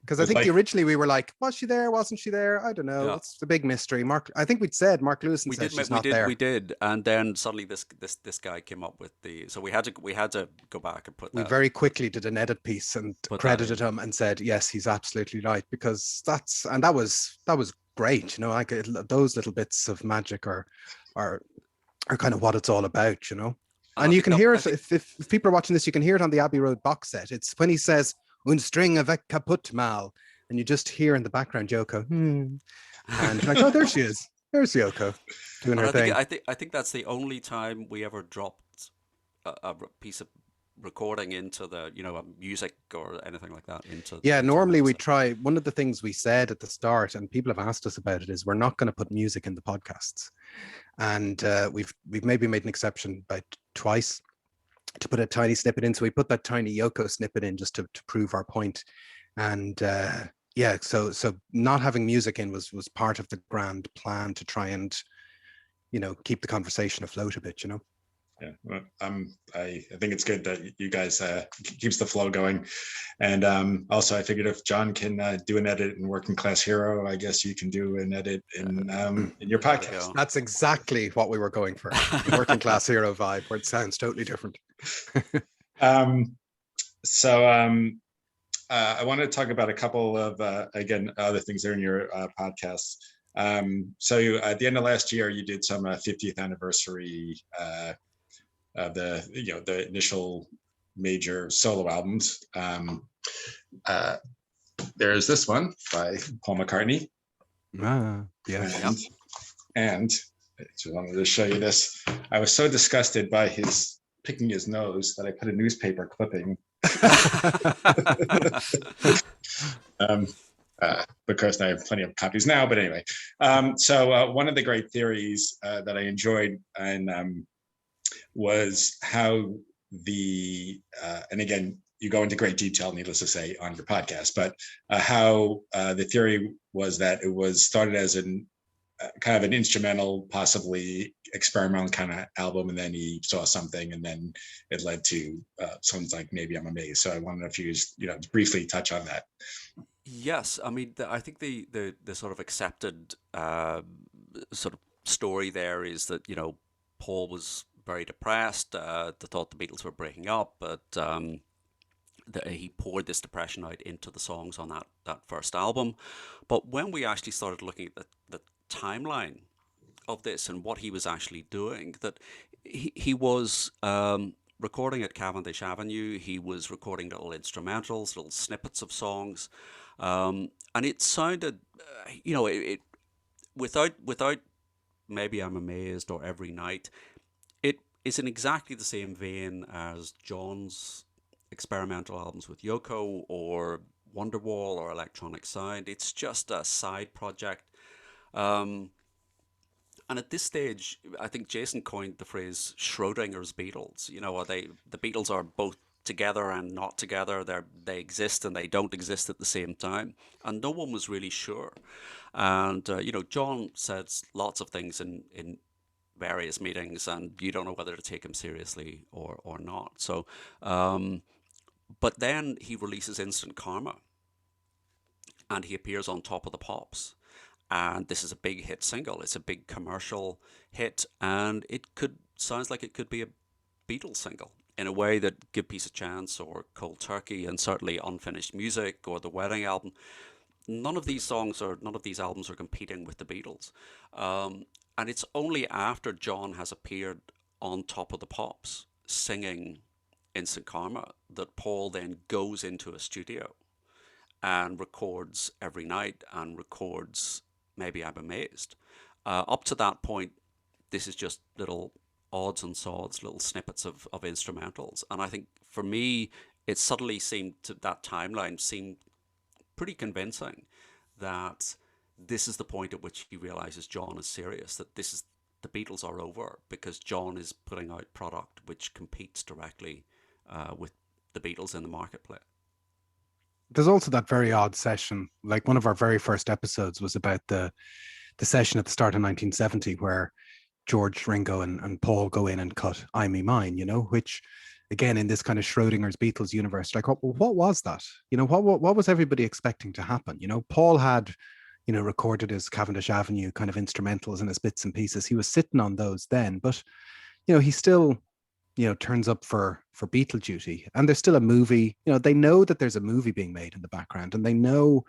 Because I think originally we were like, was she there? Wasn't she there? I don't know. Yeah. It's the big mystery. I think we'd said Mark Lewis said she's not there. We did, and then suddenly this guy came up with so we had to go back and put that. We very quickly did an edit piece and credited him and said, yes, he's absolutely right, because that was great. Like those little bits of magic are kind of what it's all about, And you can hear it if people are watching this, you can hear it on the Abbey Road box set. It's when he says, "Un string avec caput mal," and you just hear in the background Yoko, and you're like, oh, there she is. There's Yoko doing her thing. I think that's the only time we ever dropped a piece of recording into the music or anything like that into. Yeah, normally we try. One of the things we said at the start, and people have asked us about it, is we're not going to put music in the podcasts, and we've maybe made an exception about twice to put a tiny snippet in. So we put that tiny Yoko snippet in just to prove our point. And so not having music in was part of the grand plan to try and, keep the conversation afloat a bit, Yeah, well, I think it's good that you guys keeps the flow going, and also I figured if John can do an edit in Working Class Hero, I guess you can do an edit in your podcast. That's exactly what we were going for, the Working Class Hero vibe, where it sounds totally different. I want to talk about a couple of other things that are in your podcast. So at the end of last year, you did some 50th anniversary. The initial major solo albums. There's this one by Paul McCartnney. And I just wanted to show you this. I was so disgusted by his picking his nose that I put a newspaper clipping. Because I have plenty of copies now, but anyway. So one of the great theories that I enjoyed was how and again, you go into great detail, needless to say, on your podcast, but how the theory was that it was started as kind of an instrumental, possibly experimental kind of album, and then he saw something, and then it led to songs like Maybe I'm Amazed. So I wanted to use, briefly touch on that. Yes, I mean, I think the sort of accepted sort of story there is that Paul was very depressed. They thought the Beatles were breaking up, but he poured this depression out into the songs on that first album. But when we actually started looking at the timeline of this and what he was actually doing, that he was recording at Cavendish Avenue. He was recording little instrumentals, little snippets of songs, and it sounded, it without Maybe I'm Amazed or Every Night, it is in exactly the same vein as John's experimental albums with Yoko or Wonderwall or Electronic Sound. It's just a side project. And at this stage, I think Jason coined the phrase Schrodinger's Beatles. The Beatles are both together and not together. They exist and they don't exist at the same time. And no one was really sure. And, John says lots of things in various meetings, and you don't know whether to take him seriously or not. So, but then he releases Instant Karma, and he appears on Top of the Pops. And this is a big hit single. It's a big commercial hit, and sounds like it could be a Beatles single in a way that Give Peace a Chance or Cold Turkey, and certainly Unfinished Music or The Wedding Album. None of these albums are competing with the Beatles. And it's only after John has appeared on Top of the Pops singing Instant Karma that Paul then goes into a studio and records Every Night and records Maybe I'm Amazed. Up to that point, this is just little odds and sods, little snippets of instrumentals. And I think for me, it suddenly that timeline seemed pretty convincing that this is the point at which he realizes John is serious, that the Beatles are over, because John is putting out product which competes directly with the Beatles in the marketplace. There's also that very odd session, like one of our very first episodes was about the session at the start of 1970 where George, Ringo and Paul go in and cut I Me Mine, which again, in this kind of Schrodinger's Beatles universe, like what was that? What was everybody expecting to happen? Paul had, recorded his Cavendish Avenue kind of instrumentals and his bits and pieces. He was sitting on those then, but, he still, turns up for Beatle duty, and there's still a movie. They know that there's a movie being made in the background, and they know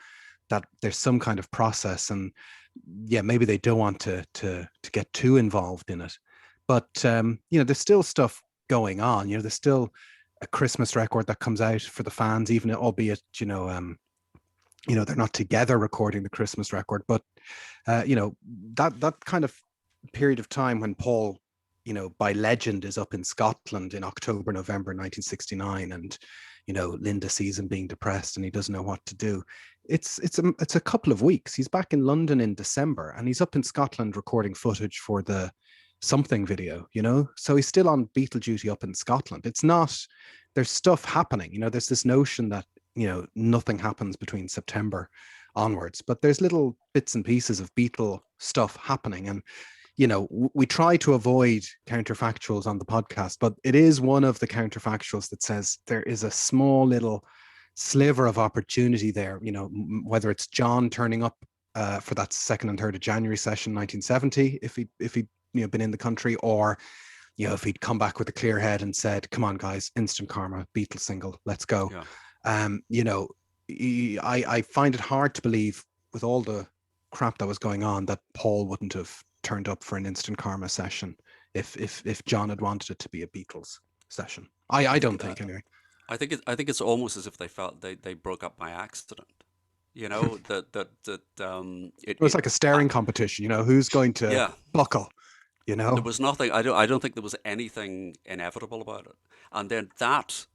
that there's some kind of process, and maybe they don't want to get too involved in it, but there's still stuff going on. There's still a Christmas record that comes out for the fans, even albeit they're not together recording the Christmas record, but that kind of period of time when Paul, by legend, is up in Scotland in October, November 1969, and Linda sees him being depressed and he doesn't know what to do. It's a couple of weeks. He's back in London in December, and he's up in Scotland recording footage for the Something video, so he's still on Beatle duty up in Scotland. It's not, there's stuff happening, there's this notion that nothing happens between September onwards, but there's little bits and pieces of Beatle stuff happening. And we try to avoid counterfactuals on the podcast, but it is one of the counterfactuals that says there is a small little sliver of opportunity there, whether it's John turning up for that 2nd and 3rd of January session 1970, if he been in the country, or if he'd come back with a clear head and said, come on guys, Instant Karma, Beatles single, let's go. I find it hard to believe, with all the crap that was going on, that Paul wouldn't have turned up for an Instant Karma session if John had wanted it to be a Beatles session. I don't think anyway. I think it's almost as if they felt they broke up by accident. It was like a staring competition. Who's going to buckle. There was nothing. I don't think there was anything inevitable about it. And then that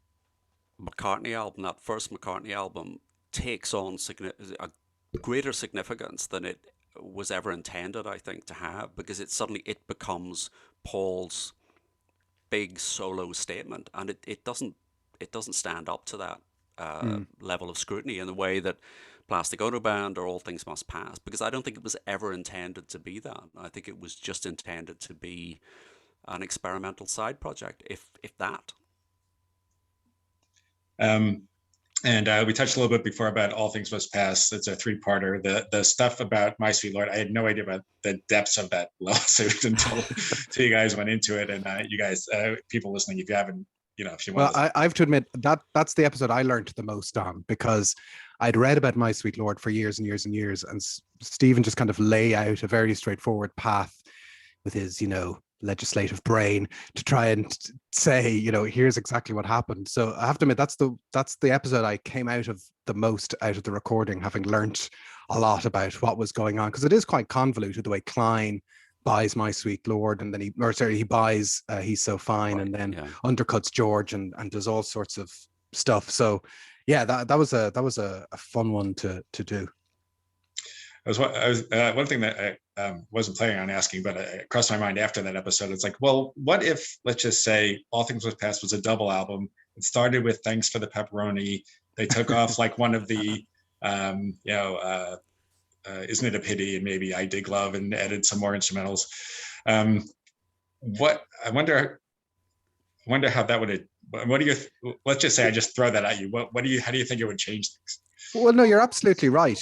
McCartney album, that first McCartney album, takes on a greater significance than it was ever intended, I think, to have, because it becomes Paul's big solo statement, and it doesn't stand up to that level of scrutiny in the way that Plastic Ono Band or All Things Must Pass, because I don't think it was ever intended to be that. I think it was just intended to be an experimental side project, if that. And we touched a little bit before about All Things Must Pass. It's a 3-parter. The stuff about My Sweet Lord, I had no idea about the depths of that lawsuit until you guys went into it. And you guys, people listening, if you haven't, if you want. Well, I have to admit that's the episode I learned the most on, because I'd read about My Sweet Lord for years and years and years, and Stephen just kind of lay out a very straightforward path with his, legislative brain to try and say, here's exactly what happened. So I have to admit, that's the episode I came out of the most out of the recording, having learnt a lot about what was going on, because it is quite convoluted the way Klein buys My Sweet Lord, and then he buys He's So Fine, and then undercuts George and does all sorts of stuff. So that was a fun one to do. One thing that I wasn't planning on asking, but it crossed my mind after that episode. It's like, well, what if, let's just say, All Things Must Pass was a double album? It started with Thanks for the Pepperoni. They took off like one of the, Isn't It a Pity, and maybe I Dig Love, and added some more instrumentals. what I wonder how that would. What do you? Let's just say I just throw that at you. What do you? How do you think it would change things? Well, no, you're absolutely right.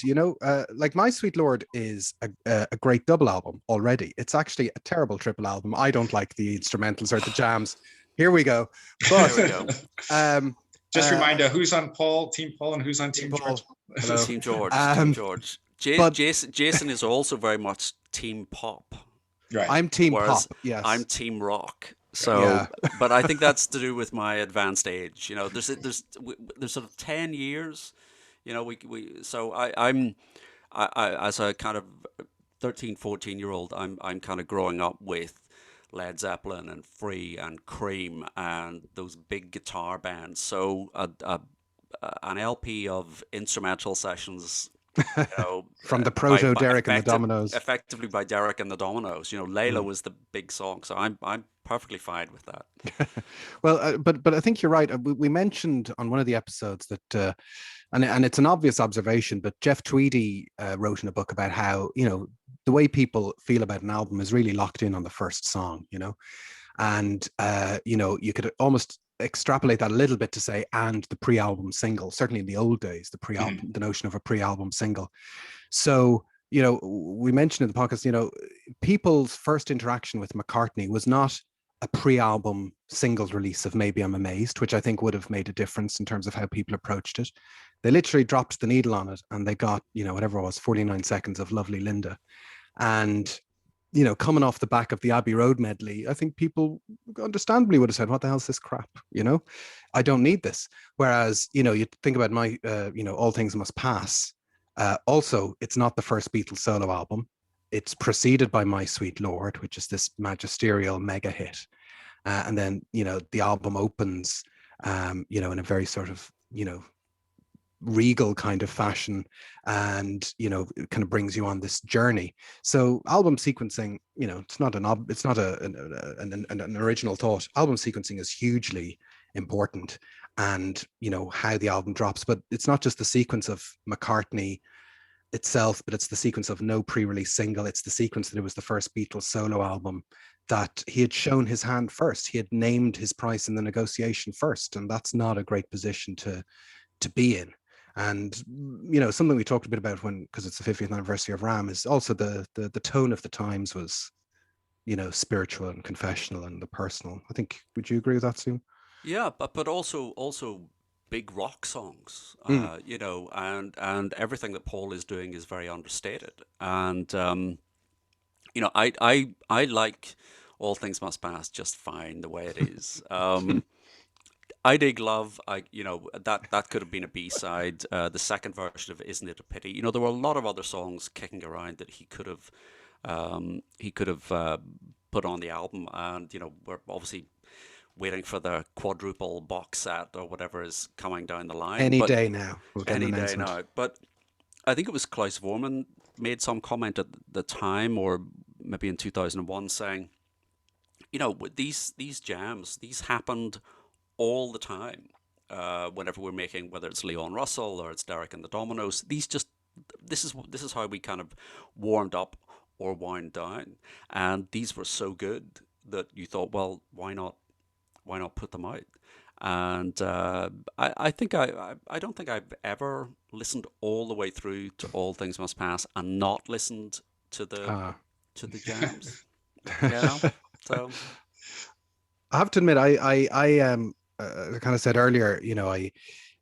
Like My Sweet Lord is a great double album already. It's actually a terrible triple album. I don't like the instrumentals or the jams. Here we go. But Here we go. Just reminder who's on Team Paul, and who's on Team George. Team George. Team George. Jason is also very much Team Pop. Right. I'm Team Pop. Yes. I'm Team Rock. So, but I think that's to do with my advanced age. There's sort of 10 years. I'm as a kind of 13, 14-year-old, I'm kind of growing up with Led Zeppelin and Free and Cream and those big guitar bands. So an LP of instrumental sessions, from the proto Derek and the Dominoes, effectively by Derek and the Dominoes. Layla was the big song, so I'm perfectly fine with that. Well, but I think you're right. We mentioned on one of the episodes that, and it's an obvious observation, but Jeff Tweedy wrote in a book about how the way people feel about an album is really locked in on the first song, and you could almost extrapolate that a little bit to say, and the pre-album single. Certainly in the old days, the notion of a pre-album single. So we mentioned in the podcast, people's first interaction with McCartney was not a pre-album singles release of Maybe I'm Amazed, which I think would have made a difference in terms of how people approached it. They literally dropped the needle on it, and they got whatever it was, 49 seconds of Lovely Linda. And coming off the back of the Abbey Road medley, I think people understandably would have said, what the hell's this crap? I don't need this. Whereas, you think about my, All Things Must Pass. Also, it's not the first Beatles solo album. It's preceded by My Sweet Lord, which is this magisterial mega hit. And then, the album opens, in a very sort of, regal kind of fashion, and it kind of brings you on this journey. So album sequencing, it's not an original thought. Album sequencing is hugely important, and how the album drops. But it's not just the sequence of McCartney itself, but it's the sequence of no pre-release single. It's the sequence that it was the first Beatles solo album, that he had shown his hand first. He had named his price in the negotiation first, and that's not a great position to be in. And something we talked a bit about because it's the 50th anniversary of Ram, is also the tone of the times was spiritual and confessional and the personal. I think, would you agree with that, Sue? Yeah, but also big rock songs, and everything that Paul is doing is very understated. And I like All Things Must Pass just fine the way it is. I Dig Love, that could have been a B-side. The second version of Isn't It a Pity? There were a lot of other songs kicking around that he could have put on the album, and we're obviously waiting for the quadruple box set or whatever is coming down the line. Any day now. But I think it was Klaus Vormann made some comment at the time, or maybe in 2001, saying, these jams, these happened all the time. Whenever we're making, whether it's Leon Russell or it's Derek and the Dominoes, this is how we kind of warmed up or wound down, and these were so good that you thought, well, why not put them out? And I don't think I've ever listened all the way through to All Things Must Pass and not listened to the jams. So I have to admit, I kind of said earlier, I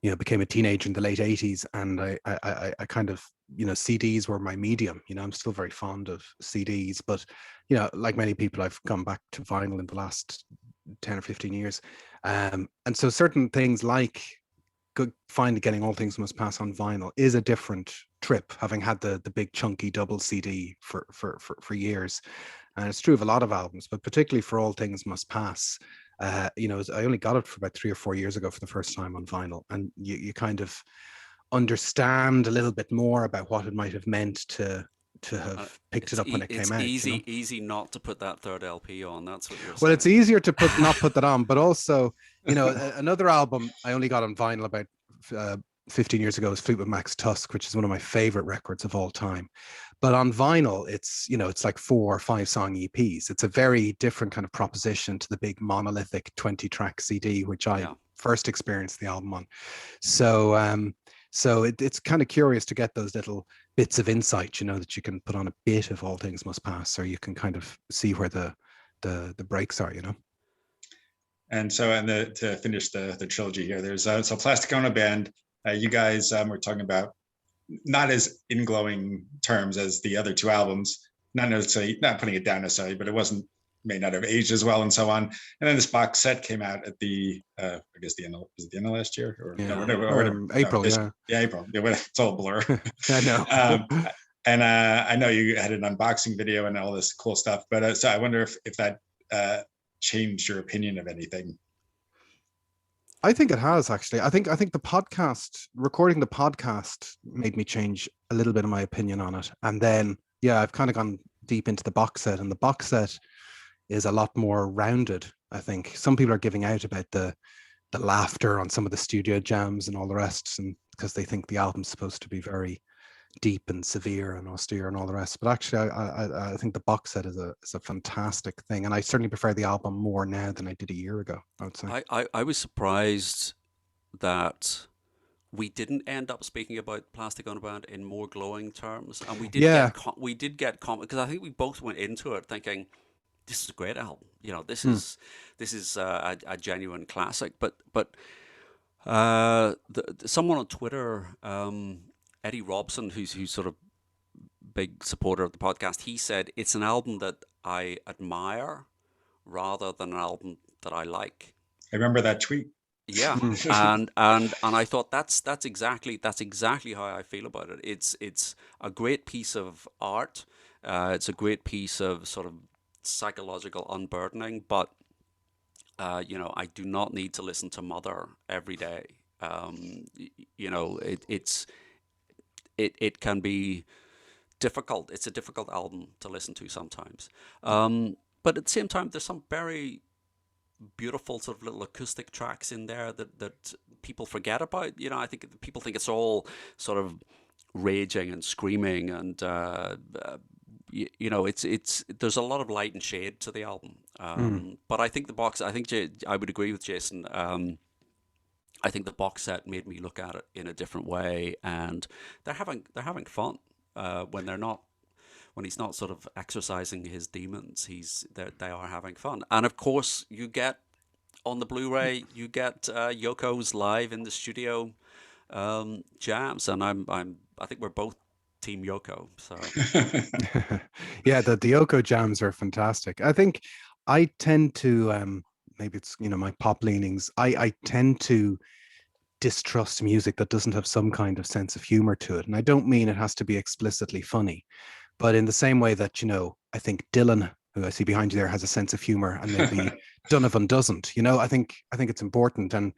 became a teenager in the late 80s, and I kind of, CDs were my medium. I'm still very fond of CDs, but like many people, I've gone back to vinyl in the last 10 or 15 years, and so certain things like getting All Things Must Pass on vinyl is a different trip, having had the big chunky double CD for years. And it's true of a lot of albums, but particularly for All Things Must Pass, I only got it for about 3 or 4 years ago for the first time on vinyl, and you kind of understand a little bit more about what it might have meant to have picked it up when it came out. It's easy not to put that third LP on. That's what you're saying. Well, it's easier to not put that on, but also, another album I only got on vinyl about 15 years ago was Fleetwood Mac's Tusk, which is one of my favorite records of all time. But on vinyl, it's like 4 or 5 song EPs. It's a very different kind of proposition to the big monolithic 20-track CD, which I first experienced the album on. So it's kind of curious to get those little bits of insight, that you can put on a bit of All Things Must Pass, or you can kind of see where the breaks are, And so, to finish the trilogy here, there's so Plastic Ono Band. You guys were talking about not as in glowing terms as the other 2 albums. Not putting it down necessarily, but it may not have aged as well and so on. And then this box set came out at the I guess the end of last year or April. April. It's all a blur. I know. And I know you had an unboxing video and all this cool stuff, but so I wonder if that changed your opinion of anything. I think it has, actually. I think recording the podcast made me change a little bit of my opinion on it. And then, I've kind of gone deep into the box set, and the box set is a lot more rounded, I think. Some people are giving out about the laughter on some of the studio jams and all the rest, and because they think the album's supposed to be very deep and severe and austere and all the rest. But actually, I think the box set is a fantastic thing, and I certainly prefer the album more now than I did a year ago, I would say. I was surprised that we didn't end up speaking about Plastic Ono Band in more glowing terms, and we did get comment, because I think we both went into it thinking this is a great album. This is a genuine classic. But someone on Twitter, Eddie Robson, who's sort of big supporter of the podcast, he said it's an album that I admire rather than an album that I like. I remember that tweet. Yeah, and I thought that's exactly how I feel about it. It's a great piece of art. It's a great piece of sort of psychological unburdening, but I do not need to listen to Mother every day. It can be difficult. It's a difficult album to listen to sometimes. But at the same time, there's some very beautiful sort of little acoustic tracks in there that people forget about. I think people think it's all sort of raging and screaming, and it's there's a lot of light and shade to the album. But I think I would agree with Jason. I think the box set made me look at it in a different way, and they're having fun when he's not sort of exercising his demons. They are having fun, and of course you get on the Blu-ray Yoko's live in the studio jams, and I think we're both Team Yoko. So yeah, the Yoko jams are fantastic. I think I tend to maybe it's my pop leanings. I tend to distrust music that doesn't have some kind of sense of humor to it, and I don't mean it has to be explicitly funny, but in the same way that I think Dylan, who I see behind you there, has a sense of humor, and maybe Donovan doesn't. I think it's important, and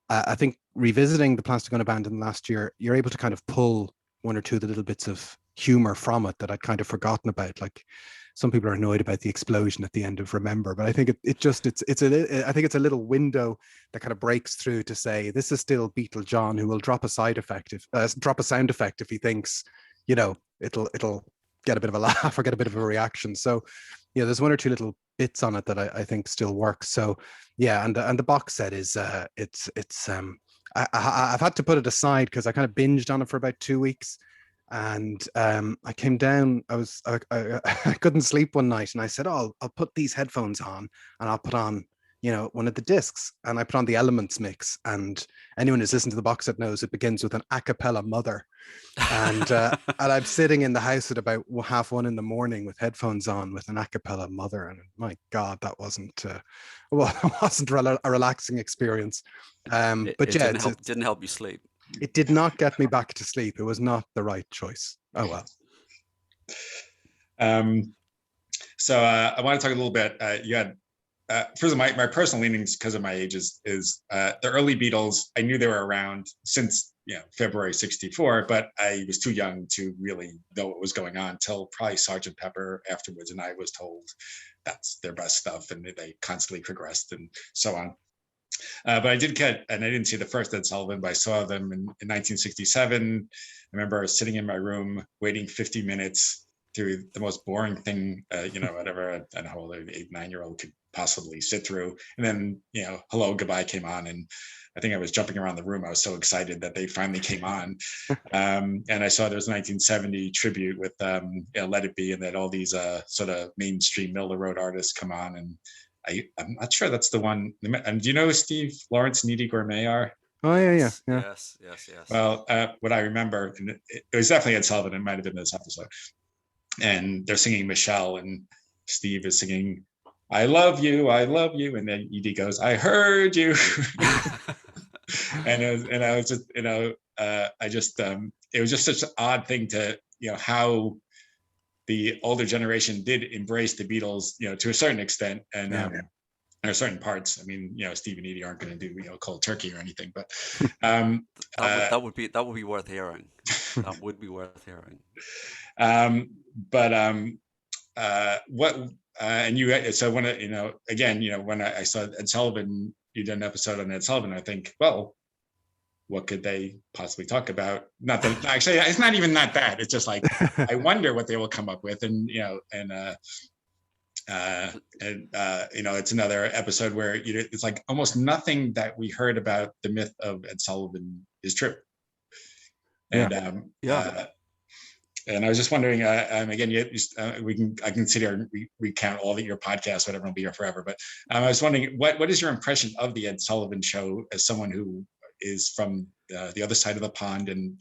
I think revisiting the Plastic Ono Band in the last year, you're able to kind of pull one or two of the little bits of humor from it that I'd kind of forgotten about. Like, some people are annoyed about the explosion at the end of Remember, but I think I think it's a little window that kind of breaks through to say this is still Beatle John, who will drop a sound effect if he thinks it'll get a bit of a laugh or get a bit of a reaction. So there's one or two little bits on it that I think still works. So and the box set is I've had to put it aside because I kind of binged on it for about 2 weeks. And I came down, I couldn't sleep one night, and I said, I'll put these headphones on and I'll put on, one of the discs, and I put on the Elements mix. And anyone who's listened to the box set knows it begins with an a cappella Mother. And and I'm sitting in the house at about 1:30 a.m. with headphones on with an a cappella Mother. And my God, that wasn't a relaxing experience. But it didn't help you sleep. It did not get me back to sleep. It was not the right choice. Oh, well. So I want to talk a little bit. You had, first of all, my personal leanings, because of my age, is the early Beatles. I knew they were around since February '64, but I was too young to really know what was going on till probably Sgt. Pepper afterwards, and I was told that's their best stuff, and they constantly progressed and so on. But I did get, and I didn't see the first Ed Sullivan, but I saw them in 1967. I remember I was sitting in my room waiting 50 minutes through the most boring thing, whatever I don't know how old an 8, 9-year-old could possibly sit through. And then, Hello, Goodbye came on, and I think I was jumping around the room. I was so excited that they finally came on. And I saw there was a 1970 tribute with Let It Be, and that all these sort of mainstream middle of the road artists come on. And I'm not sure that's the one. And do you know who Steve Lawrence, Needy Gourmet are? Oh, yeah. Yes. Well, what I remember, and it was definitely Ed Sullivan, it might have been this episode, and they're singing Michelle, and Steve is singing, I love you, and then Edie goes, I heard you. and I was just, it was just such an odd thing to, how the older generation did embrace the Beatles, to a certain extent, and there are certain parts. I mean, Steve and Edie aren't going to do, cold turkey or anything, but that would be worth hearing. That would be worth hearing. So when when I saw Ed Sullivan, you did an episode on Ed Sullivan, I think, well, what could they possibly talk about? Not that actually, it's not even that bad. It's just like, I wonder what they will come up with. And, it's another episode where, it's like almost nothing that we heard about the myth of Ed Sullivan is true. And, and I was just wondering, again, I can sit here and recount all your podcasts, whatever, will be here forever. But I was wondering, what is your impression of the Ed Sullivan Show as someone who is from the other side of the pond and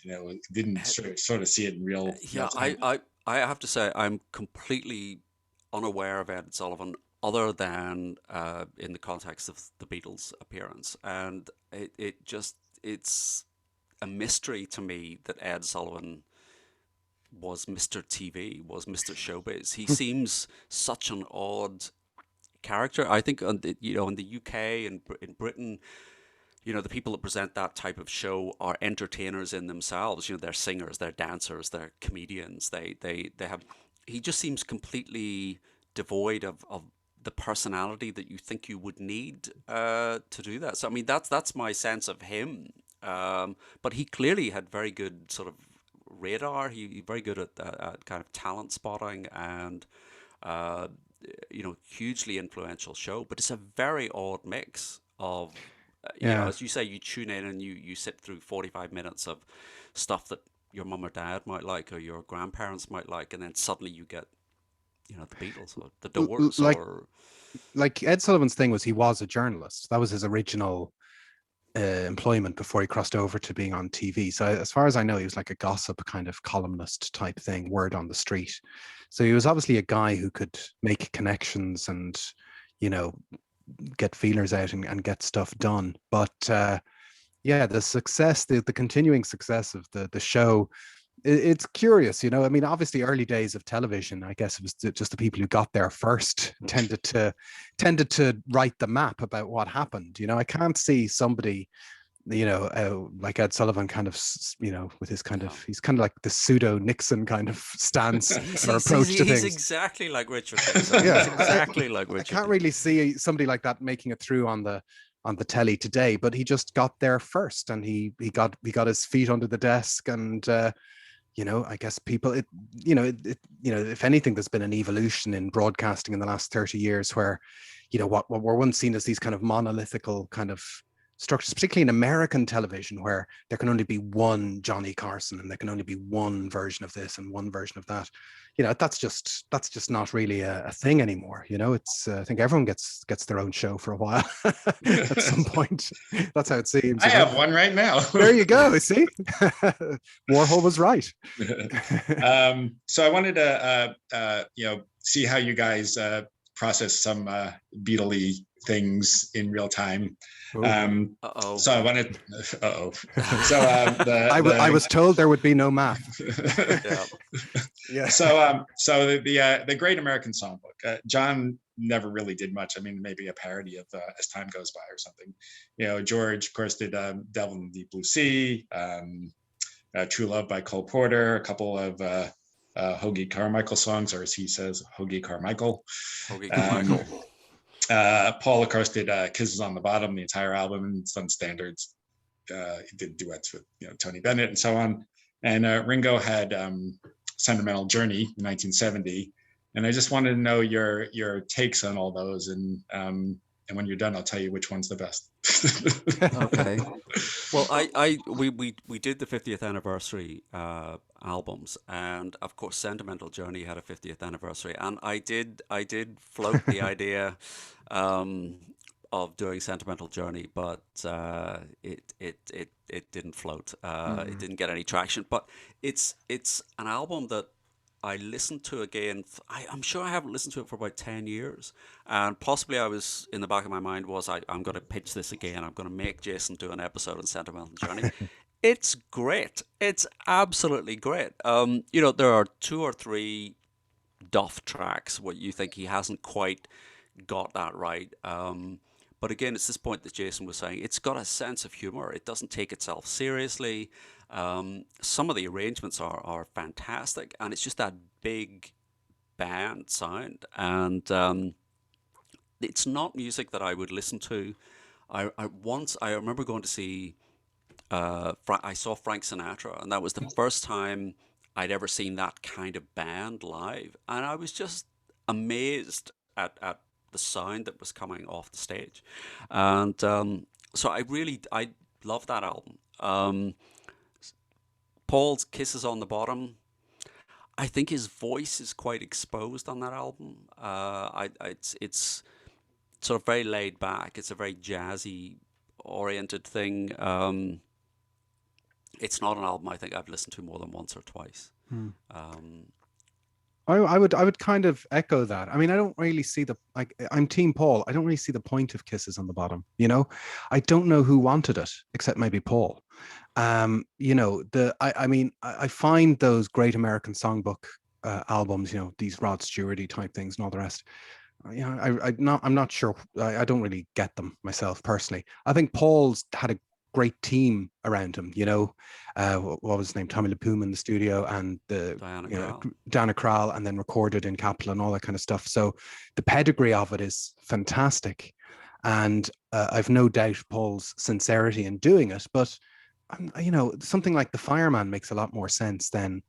didn't sort of see it in real? Yeah, I have to say I'm completely unaware of Ed Sullivan other than in the context of the Beatles appearance, and it's a mystery to me that Ed Sullivan was Mr. TV, was Mr. Showbiz. He seems such an odd character. I think in the UK and in Britain, the people that present that type of show are entertainers in themselves. They're singers, they're dancers, they're comedians. They have. He just seems completely devoid of the personality that you think you would need to do that. So I mean, that's my sense of him. But he clearly had very good sort of radar. He very good at kind of talent spotting and hugely influential show. But it's a very odd mix of as you say, you tune in and you sit through 45 minutes of stuff that your mum or dad might like or your grandparents might like, and then suddenly you get the Beatles or the Doors like Ed Sullivan's thing was he was a journalist. That was his original employment before he crossed over to being on TV. So as far as I know, he was like a gossip kind of columnist type thing, word on the street. So he was obviously a guy who could make connections and get feelers out and get stuff done. But the success, the continuing success of the show, it's curious, I mean, obviously early days of television, I guess it was just the people who got there first tended to write the map about what happened. I can't see somebody like Ed Sullivan kind of, with his kind of, he's kind of like the pseudo Nixon kind of stance or approach to things. He's exactly like Richard Nixon. Yeah, he's exactly like Richard. I can't really see somebody like that making it through on the telly today, but he just got there first, and he got his feet under the desk, and I guess people, if anything, there's been an evolution in broadcasting in the last 30 years where, what were once seen as these kind of monolithical kind of structures, particularly in American television, where there can only be one Johnny Carson and there can only be one version of this and one version of that. That's just not really a thing anymore. It's I think everyone gets their own show for a while at some point. That's how it seems. I have one right now. There you go. See, Warhol was right. So I wanted to see how you guys process some Beatle-y things in real time. So I wanted. So I was told there would be no math. Yeah. So the Great American Songbook. John never really did much. I mean, maybe a parody of As Time Goes By or something. George, of course, did Devil in the Deep Blue Sea, True Love by Cole Porter, a couple of Hoagie Carmichael songs, or as he says, Hoagie Carmichael. Hoagie Carmichael. Paul, of course, did Kisses on the Bottom, the entire album, and it's done standards. He did duets with Tony Bennett and so on. And Ringo had Sentimental Journey in 1970. And I just wanted to know your takes on all those. And when you're done, I'll tell you which one's the best. Okay. Well, we did the 50th anniversary albums, and of course, Sentimental Journey had a 50th anniversary, and I did float the idea of doing Sentimental Journey, but it didn't float. It didn't get any traction. But it's an album that I listened to again. I'm sure I haven't listened to it for about 10 years. And possibly I was, in the back of my mind was, I'm going to pitch this again. I'm going to make Jason do an episode on Sentimental Journey. It's great. It's absolutely great. There are 2 or 3 duff tracks where you think he hasn't quite got that right. But again, it's this point that Jason was saying. It's got a sense of humor. It doesn't take itself seriously. Some of the arrangements are fantastic, and it's just that big band sound. And it's not music that I would listen to. I remember going to see. I saw Frank Sinatra, and that was the first time I'd ever seen that kind of band live, and I was just amazed at the sound that was coming off the stage. And so I love that album. Paul's Kisses on the Bottom, I think his voice is quite exposed on that album. It's sort of very laid back. It's a very jazzy oriented thing. It's not an album I think I've listened to more than once or twice. I would kind of echo that. I mean, I don't really see I'm Team Paul. I don't really see the point of Kisses on the Bottom. I don't know who wanted it except maybe Paul. I find those Great American Songbook albums, these Rod Stewart-y type things and all the rest. I'm not sure. I don't really get them myself personally. I think Paul's had a great team around him. What was his name? Tommy LePuma in the studio, and Diana Krall, and then recorded in Capitol and all that kind of stuff. So the pedigree of it is fantastic, and I've no doubt Paul's sincerity in doing it. But something like The Fireman makes a lot more sense than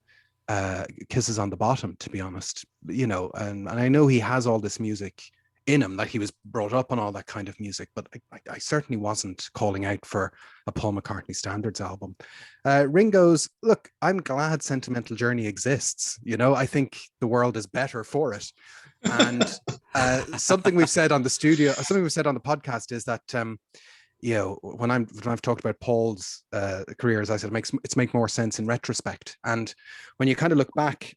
Kisses on the Bottom, to be honest. And I know he has all this music in him, that he was brought up on all that kind of music, but I certainly wasn't calling out for a Paul McCartney standards album. Ringo's, look, I'm glad Sentimental Journey exists. I think the world is better for it. And something we've said on the podcast is that when I've talked about Paul's career, as I said, it's make more sense in retrospect. And when you kind of look back,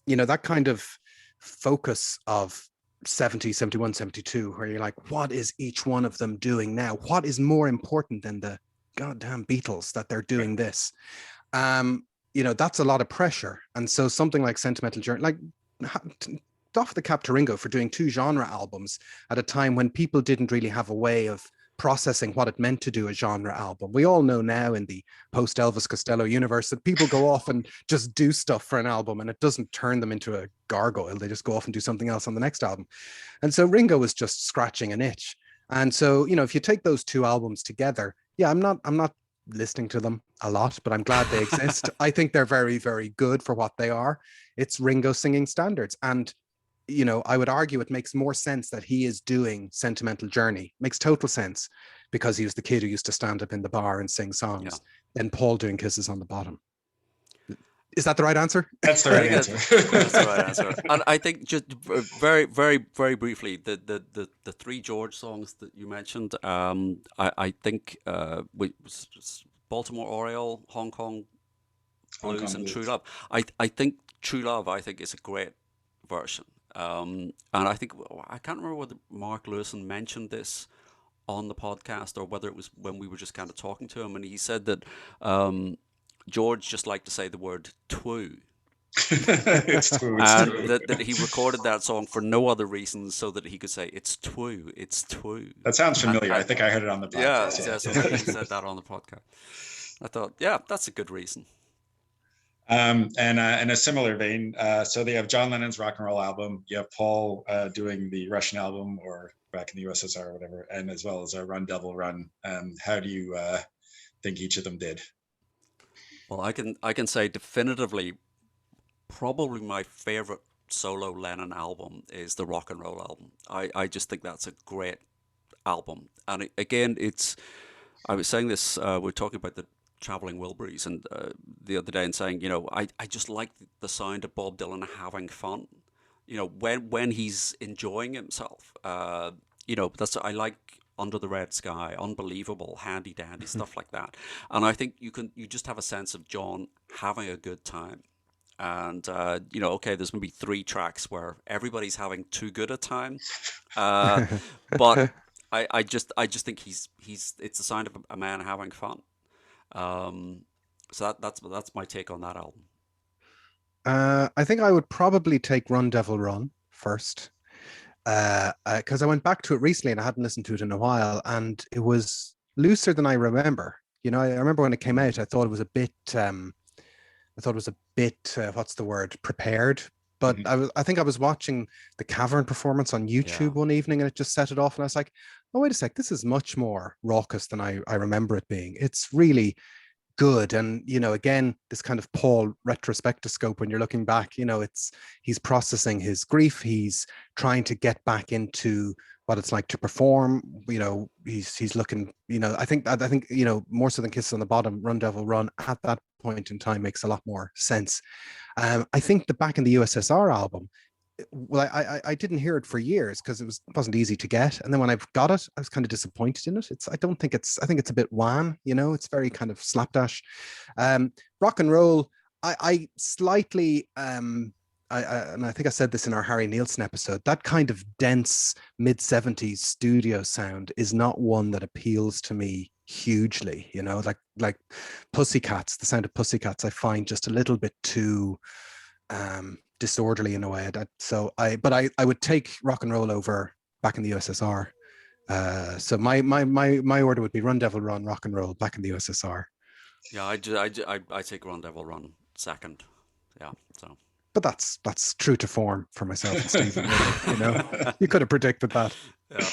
that kind of focus of 70, 71, 72, where you're like, what is each one of them doing now? What is more important than the goddamn Beatles that they're doing this? That's a lot of pressure. And so something like Sentimental Journey, doff the cap to Ringo for doing 2 genre albums at a time when people didn't really have a way of processing what it meant to do a genre album. We all know now in the post Elvis Costello universe that people go off and just do stuff for an album, and it doesn't turn them into a gargoyle. They just go off and do something else on the next album. And so Ringo was just scratching an itch. And so, if you take those 2 albums together, I'm not listening to them a lot, but I'm glad they exist. I think they're very, very good for what they are. It's Ringo singing standards. And I would argue it makes more sense that he is doing Sentimental Journey. Makes total sense, because he was the kid who used to stand up in the bar and sing songs, than Paul doing Kisses on the Bottom. Is that the right answer? That's the right answer. That's the right answer. And I think just very, very, very briefly, the 3 George songs that you mentioned, I think Baltimore Oriole, Hong Kong Blues, and True Love. I think True Love, is a great version. And I think, I can't remember whether Mark Lewison mentioned this on the podcast or whether it was when we were just kind of talking to him, and he said that George just liked to say the word twoo. It's twoo. And that he recorded that song for no other reason so that he could say it's twoo, it's twoo. That sounds familiar. I think I heard it on the podcast. Yeah, so he said that on the podcast. I thought, that's a good reason. And in a similar vein, so they have John Lennon's rock and roll album. You have Paul doing the Russian album, or back in the USSR or whatever, and as well as Run Devil Run. How do you think each of them did? Well, I can say definitively, probably my favorite solo Lennon album is the Rock and Roll album. I just think that's a great album. And again, I was saying this, we're talking about the Traveling Wilburys and the other day, and saying, I just like the sound of Bob Dylan having fun. When he's enjoying himself. I like Under the Red Sky, Unbelievable, Handy Dandy, stuff like that. And I think you just have a sense of John having a good time. And okay, there's maybe 3 tracks where everybody's having too good a time, but I just think it's the sign of a man having fun. So that's my take on that album. I think I would probably take Run Devil Run first, because I went back to it recently and I hadn't listened to it in a while, and it was looser than I remember. I remember when it came out, I thought it was a bit. What's the word? Prepared. But I think I was watching the Cavern performance on YouTube one evening, and it just set it off, and I was like, oh, wait a sec, this is much more raucous than I remember it being. It's really good. And again, this kind of Paul retrospectoscope, when you're looking back, he's processing his grief, he's trying to get back into what it's like to perform. He's looking, I think more so than Kisses on the Bottom, Run Devil Run at that point in time makes a lot more sense. I think the Back in the USSR album, well, I didn't hear it for years because it wasn't easy to get, and then when I got it, I was kind of disappointed in it. I think it's a bit wan, it's very kind of slapdash. Rock and Roll, I slightly and I think I said this in our Harry Nilsson episode, that kind of dense mid-70s studio sound is not one that appeals to me hugely, like Pussycats, the sound of Pussycats, I find just a little bit too disorderly in a way. But I would take Rock and Roll over Back in the USSR. So my order would be Run Devil Run, Rock and Roll, Back in the USSR. Yeah, I take Run Devil Run second. Yeah, so. But that's true to form for myself and Stephen. Really, you could have predicted that. Yeah.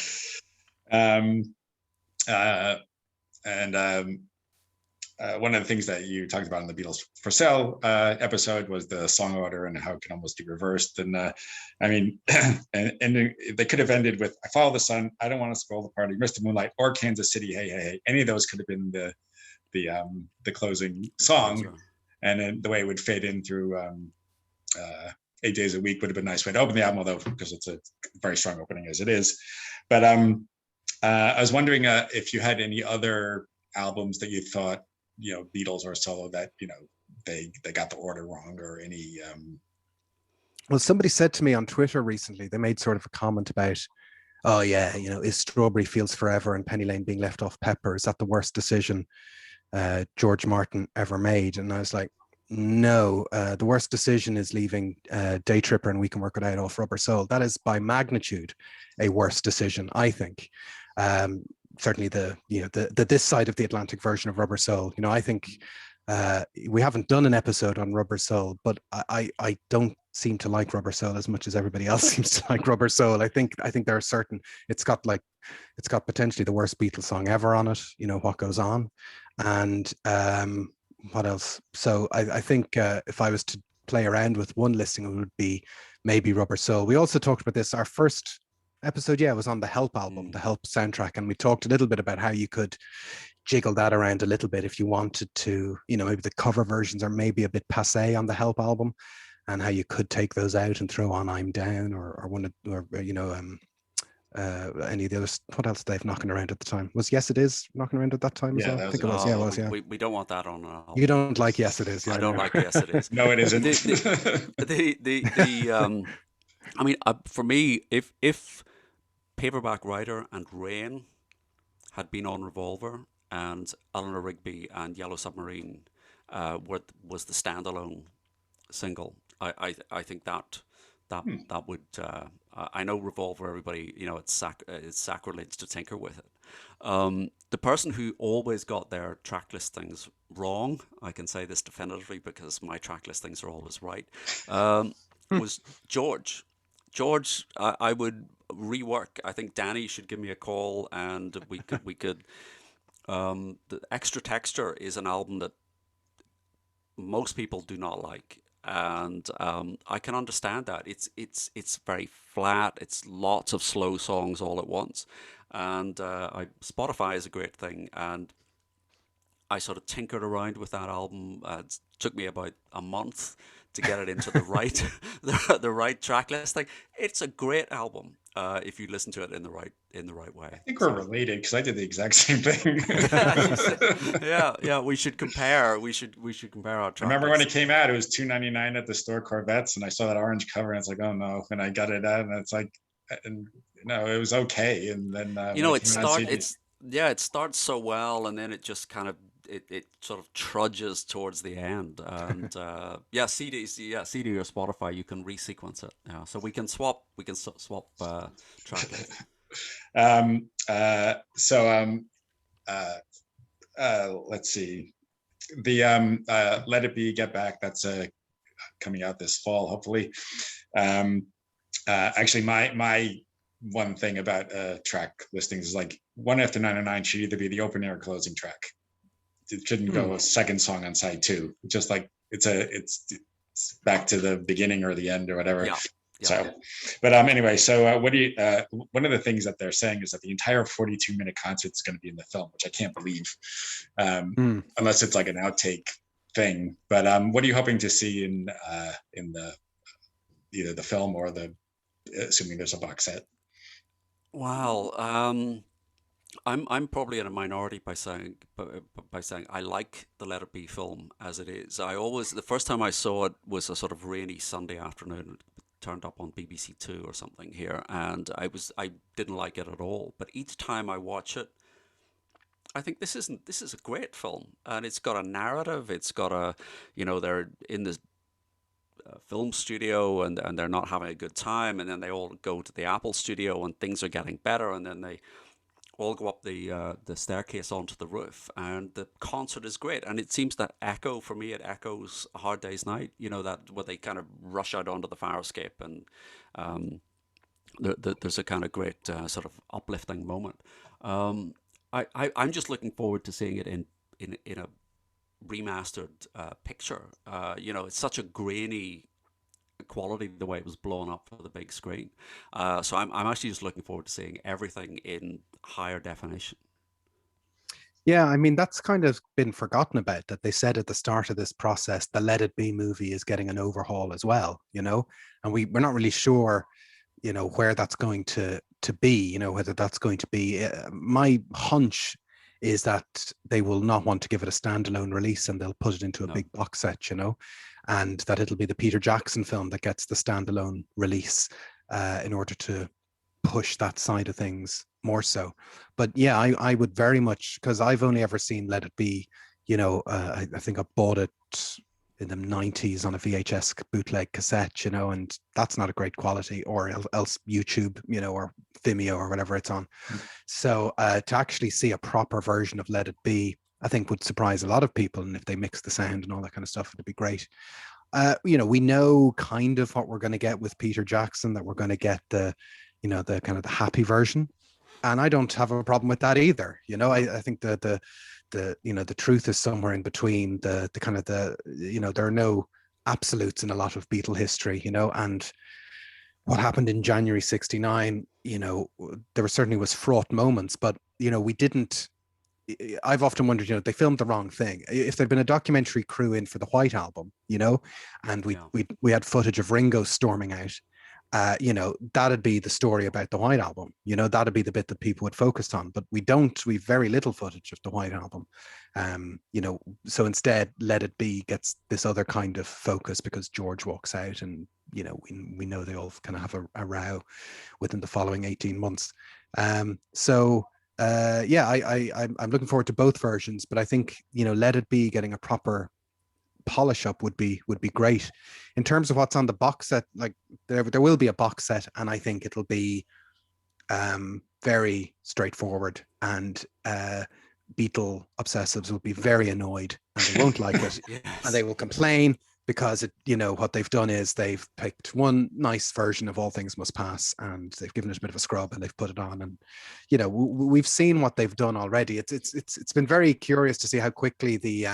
One of the things that you talked about in the Beatles for Sale episode was the song order and how it can almost be reversed. And and they could have ended with "I Follow the Sun," "I Don't Want to Spoil the Party," "Mr. Moonlight," or "Kansas City, Hey Hey Hey." Any of those could have been the closing song, right. And then the way it would fade in through 8 days a week would have been a nice way to open the album, although because it's a very strong opening as it is. But I was wondering if you had any other albums that you thought, Beatles or solo, that they got the order wrong, or any Well, somebody said to me on Twitter recently, they made sort of a comment about, oh yeah, is Strawberry Fields Forever and Penny Lane being left off Pepper, is that the worst decision George Martin ever made? And I was like, no, the worst decision is leaving Day Tripper and We Can Work It Out off Rubber Soul. That is by magnitude a worse decision, I think. Certainly the this side of the Atlantic version of Rubber Soul. I think we haven't done an episode on Rubber Soul, but I don't seem to like Rubber Soul as much as everybody else seems to like Rubber Soul. I think there are certain, it's got potentially the worst Beatles song ever on it, What Goes On, and what else? So I think if I was to play around with one listing, it would be maybe Rubber Soul. We also talked about this, our first episode, was on the Help album, the Help soundtrack, and we talked a little bit about how you could jiggle that around a little bit if you wanted to. Maybe the cover versions are maybe a bit passé on the Help album, and how you could take those out and throw on I'm Down or one of, or any of the others. What else did they have knocking around at the time? Was Yes It Is knocking around at that time as well? I think it was. Yeah, it was. Yeah. We don't want that on our album. You don't like Yes It Is? Yeah, I don't like Yes It Is. No, it isn't. For me, if Paperback Writer and Rain had been on Revolver, and Eleanor Rigby and Yellow Submarine was the standalone single, I think that would. I know Revolver, everybody, it's sacrilege to tinker with it. The person who always got their track listings wrong, I can say this definitively because my track listings are always right, was George. George, I would rework. I think Danny should give me a call, and we could. The Extra Texture is an album that most people do not like, and I can understand that. It's very flat. It's lots of slow songs all at once, and Spotify is a great thing, and I sort of tinkered around with that album. It took me about a month to get it into the right the right track listing. It's a great album if you listen to it in the right way. I think we're related because I did the exact same thing. yeah. We should compare. We should compare our track. I remember when it came out, it was $2.99 at the store, Corvettes, and I saw that orange cover, and it's like, oh no! And I got it out, and it's like, and it was okay. And then it starts so well, and then it just kind of it sort of trudges towards the end. And CD or Spotify, you can resequence it. Yeah, so we can swap track lists. Let's see. The Let It Be, Get Back, that's coming out this fall, hopefully. Actually, my one thing about track listings is like 1 After 909 should either be the opening or closing track. It shouldn't go a second song on side 2. Just like it's back to the beginning or the end or whatever. Yeah. So, but anyway, so what do you? One of the things that they're saying is that the entire 42-minute concert is going to be in the film, which I can't believe, unless it's like an outtake thing. But what are you hoping to see in the either the film or assuming there's a box set? Wow. I'm probably in a minority by saying I like the Let It Be film as it is. The first time I saw it was a sort of rainy Sunday afternoon. It turned up on BBC Two or something here, and I didn't like it at all. But each time I watch it, I think this is a great film, and it's got a narrative. It's got they're in this film studio and they're not having a good time, and then they all go to the Apple studio and things are getting better, and then they all go up the staircase onto the roof, and the concert is great. And it seems that it echoes A Hard Day's Night, that where they kind of rush out onto the fire escape, and there's a kind of great sort of uplifting moment. I'm just looking forward to seeing it in a remastered picture. It's such a grainy quality the way it was blown up for the big screen. So I'm actually just looking forward to seeing everything in higher definition. Yeah, I mean, that's kind of been forgotten about, that they said at the start of this process, the Let It Be movie is getting an overhaul as well, and we're not really sure, where that's going to be, whether that's going to be, my hunch is that they will not want to give it a standalone release and they'll put it into a big box set, and that it'll be the Peter Jackson film that gets the standalone release in order to push that side of things more so. But yeah, I would very much, because I've only ever seen Let It Be, I think I bought it in the 90s on a VHS bootleg cassette, and that's not a great quality, or else YouTube, or Vimeo or whatever it's on. So to actually see a proper version of Let It Be, I think would surprise a lot of people. And if they mix the sound and all that kind of stuff, it'd be great. We know kind of what we're going to get with Peter Jackson, that we're going to get the kind of the happy version. And I don't have a problem with that either. I think the truth is somewhere in between. The kind of there are no absolutes in a lot of Beatle history, and what happened in January 69, there certainly was fraught moments, but we didn't. I've often wondered, they filmed the wrong thing. If there'd been a documentary crew in for the White Album, and we had footage of Ringo storming out, that'd be the story about the White Album. That'd be the bit that people would focus on. But we've very little footage of the White Album. So instead, Let It Be gets this other kind of focus because George walks out, and we know they all kind of have a row within the following 18 months. I'm looking forward to both versions, but I think Let It Be getting a proper polish up would be great. In terms of what's on the box set, like there will be a box set, and I think it'll be very straightforward, and Beatle obsessives will be very annoyed and they won't like it. Yes. And they will complain because what they've done is they've picked one nice version of All Things Must Pass, and they've given it a bit of a scrub, and they've put it on, and we've seen what they've done already. It's been very curious to see how quickly the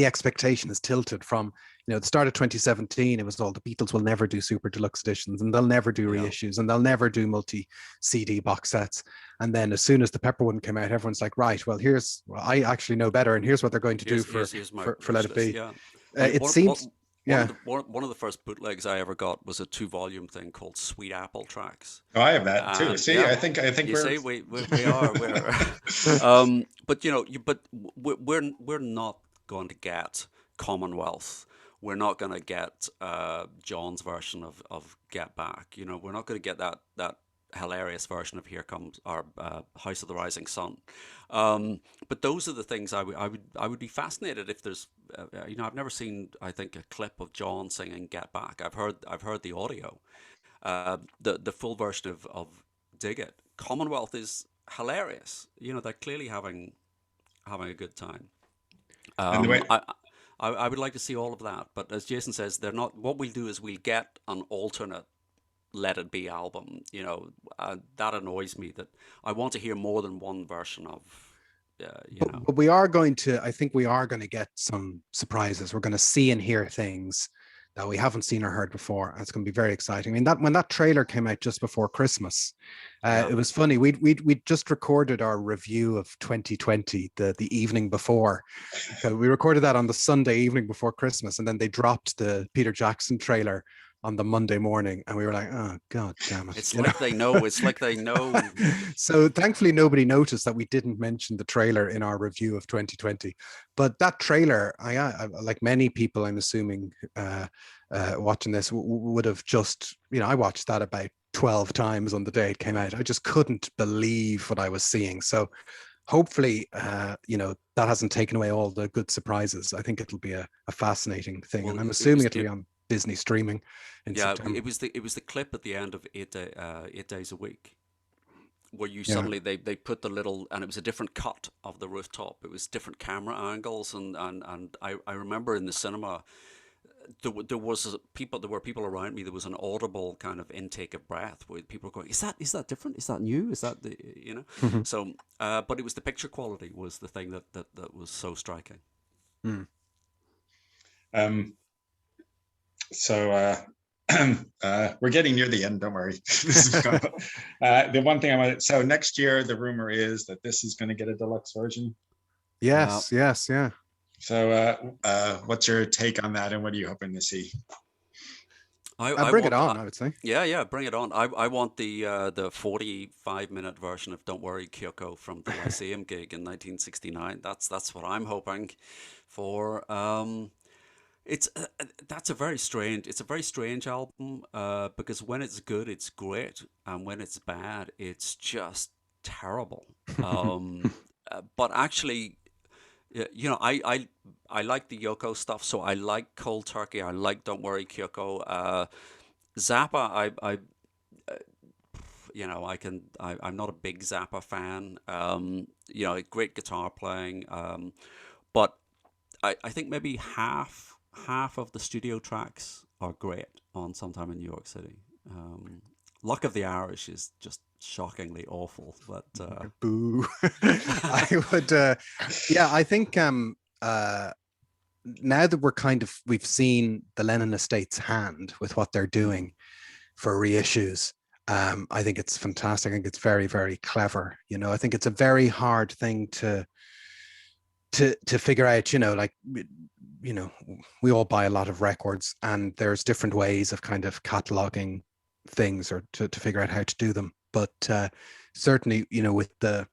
expectation is tilted from the start of 2017. It was all the Beatles will never do super deluxe editions, and they'll never do reissues, and they'll never do multi CD box sets. And then as soon as the Pepper one came out, everyone's like, right, well, I actually know better, and here's what they're going to do for Let It Be. Yeah. It seems one of the first bootlegs I ever got was a 2-volume thing called Sweet Apple Tracks. Oh, I have that too. See, I think we are. But we're not going to get Commonwealth. We're not going to get John's version of Get Back. We're not going to get that hilarious version of Here Comes our House of the Rising Sun. But those are the things I would be fascinated if there's I've never seen, I think, a clip of John singing Get Back. I've heard the audio. The full version of Dig It. Commonwealth is hilarious. They're clearly having a good time. I would like to see all of that, but as Jason says, they're not. What we'll do is we'll get an alternate Let It Be album. That annoys me, that I want to hear more than one version of. But we are going to. I think we are going to get some surprises. We're going to see and hear things that we haven't seen or heard before, and it's going to be very exciting. I mean, when that trailer came out just before Christmas, it was funny. We'd just recorded our review of 2020 the evening before. So we recorded that on the Sunday evening before Christmas, and then they dropped the Peter Jackson trailer on the Monday morning, and we were like, oh god damn it. It's like they know. So thankfully nobody noticed that we didn't mention the trailer in our review of 2020. But that trailer, I like many people, I'm assuming, watching this would have just, I watched that about 12 times on the day it came out. I just couldn't believe what I was seeing. So hopefully, that hasn't taken away all the good surprises. I think it'll be a fascinating thing. And I'm assuming it'll be on Disney streaming in September. It was the clip at the end of 8 Days a Week, where you suddenly they put the little, and it was a different cut of the rooftop. It was different camera angles, and I remember in the cinema there were people around me. There was an audible kind of intake of breath where people were going, is that different? Is that new? Is that the Mm-hmm. So but it was the picture quality was the thing that was so striking. So we're getting near the end. Don't worry. The one thing I want. So next year, the rumor is that this is going to get a deluxe version. Yes. Yeah. So, what's your take on that, and what are you hoping to see? I bring it on. I would say. Yeah, bring it on. I want the 45-minute version of "Don't Worry, Kyoko" from the Lyceum gig in 1969. That's what I'm hoping for. That's a very strange album, because when it's good, it's great, and when it's bad, it's just terrible. But actually, I like the Yoko stuff, so I like Cold Turkey, I like Don't Worry, Kyoko. Zappa, I'm not a big Zappa fan. Great guitar playing, but I think maybe half of the studio tracks are great on Sometime in New York City. Luck of the Irish is just shockingly awful, but boo. I would I think now that we've seen the Lennon estate's hand with what they're doing for reissues, I think it's fantastic. I think it's very, very clever. I think it's a very hard thing to figure out. We all buy a lot of records, and there's different ways of kind of cataloging things or to figure out how to do them. But certainly, with the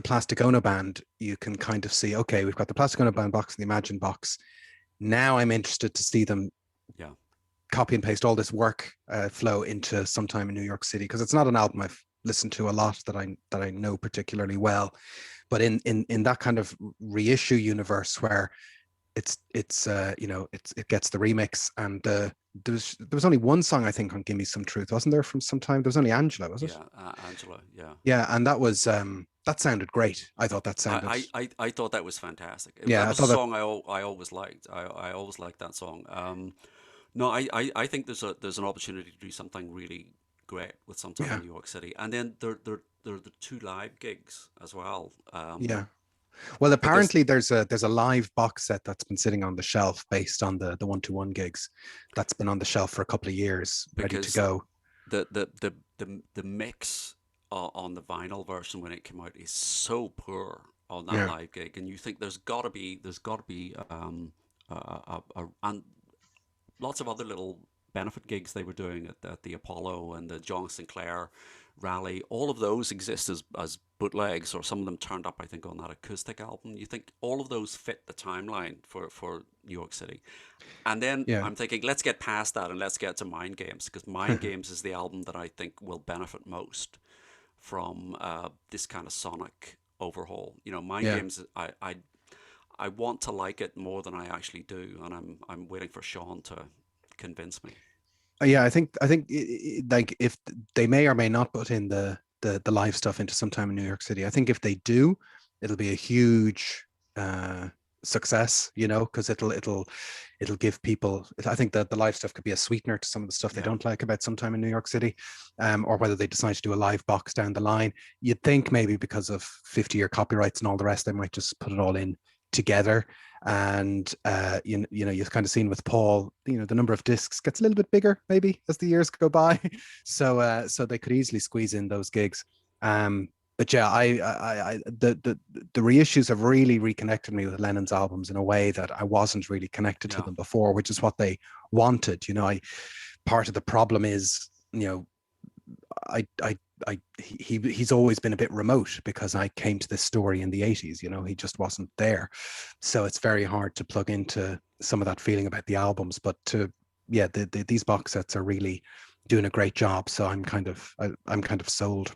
Plastic Ono band, you can kind of see, okay, we've got the Plastic Ono band box and the Imagine box. Now I'm interested to see them copy and paste all this work flow into Sometime in New York City, because it's not an album I've listened to a lot that I know particularly well. But in that kind of reissue universe where it gets the remix, and there was only one song, I think, on Give Me Some Truth, wasn't there, from Sometime? There was only Angela, was it? Yeah, Angela, yeah. Yeah, and that was that sounded great. I thought that sounded. I thought that was fantastic. Yeah, that was a song I always liked. I always liked that song. No, I think there's an opportunity to do something really great with Sometime in New York City, and then there are the 2 live gigs as well. Yeah. Well, apparently there's a live box set that's been sitting on the shelf based on the 1-2-1 gigs. That's been on the shelf for a couple of years, ready to go. The mix on the vinyl version when it came out is so poor on that live gig, and you think there's got to be and lots of other little benefit gigs they were doing at the Apollo and the John Sinclair rally. All of those exist as bootlegs, or some of them turned up, I think, on that acoustic album. You think all of those fit the timeline for New York City. And then I'm thinking, let's get past that and let's get to Mind Games, because Mind Games is the album that I think will benefit most from this kind of sonic overhaul. Mind Games, I want to like it more than I actually do, and I'm waiting for Sean to convince me. Yeah, I think like if they may or may not put in the live stuff into Sometime in New York City, I think if they do, it'll be a huge success, because it'll give people. I think that the live stuff could be a sweetener to some of the stuff they don't like about Sometime in New York City, or whether they decide to do a live box down the line. You'd think maybe because of 50-year copyrights and all the rest, they might just put it all in together. And you've kind of seen with Paul, the number of discs gets a little bit bigger maybe as the years go by, so they could easily squeeze in those gigs. But yeah, the reissues have really reconnected me with Lennon's albums in a way that I wasn't really connected to them before, which is what they wanted. Part of the problem is, he's always been a bit remote, because I came to this story in the 80s. He just wasn't there, so it's very hard to plug into some of that feeling about the albums. But these box sets are really doing a great job, so I'm kind of sold.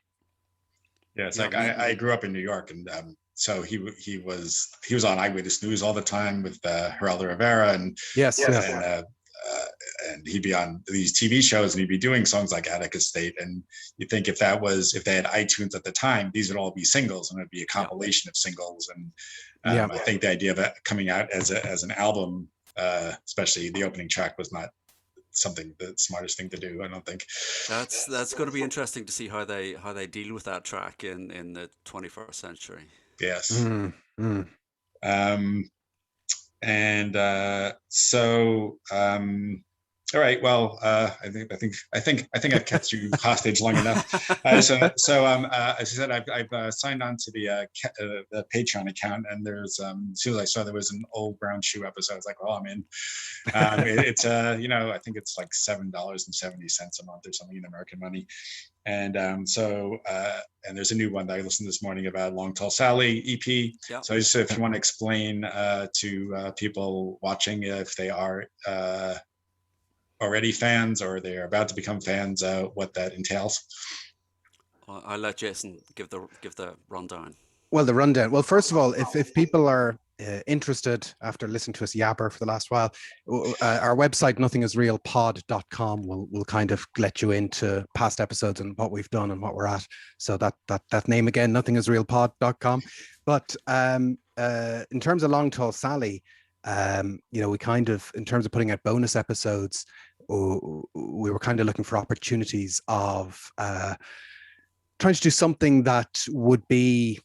Yeah, it's like I grew up in New York, and so he was on Eyewitness News all the time with Geraldo Rivera, and and he'd be on these TV shows, and he'd be doing songs like Attica State. And you think if they had iTunes at the time, these would all be singles, and it'd be a compilation of singles. And I think the idea of it coming out as an album, especially the opening track, was not something the smartest thing to do, I don't think. That's going to be interesting to see how they deal with that track in the 21st century. Yes. So all right, well, I think I've kept you hostage long enough. So as I said, I've signed on to the Patreon account, and there's as soon as I saw there was an Old Brown Shoe episode, I was like, oh, I'm in. It's I think it's like $7.70 a month or something in American money. And and there's a new one that I listened to this morning about Long Tall Sally EP. Yep. So just if you want to explain to people watching, if they are already fans or they're about to become fans, what that entails. I'll let Jason give the rundown. Well, the rundown. Well, first of all, if people are interested after listening to us yabber for the last while, our website nothingisrealpod.com will kind of let you into past episodes and what we've done and what we're at. So that name again, nothingisrealpod.com. But in terms of Long Tall Sally, we kind of, in terms of putting out bonus episodes, we were kind of looking for opportunities of trying to do something that would be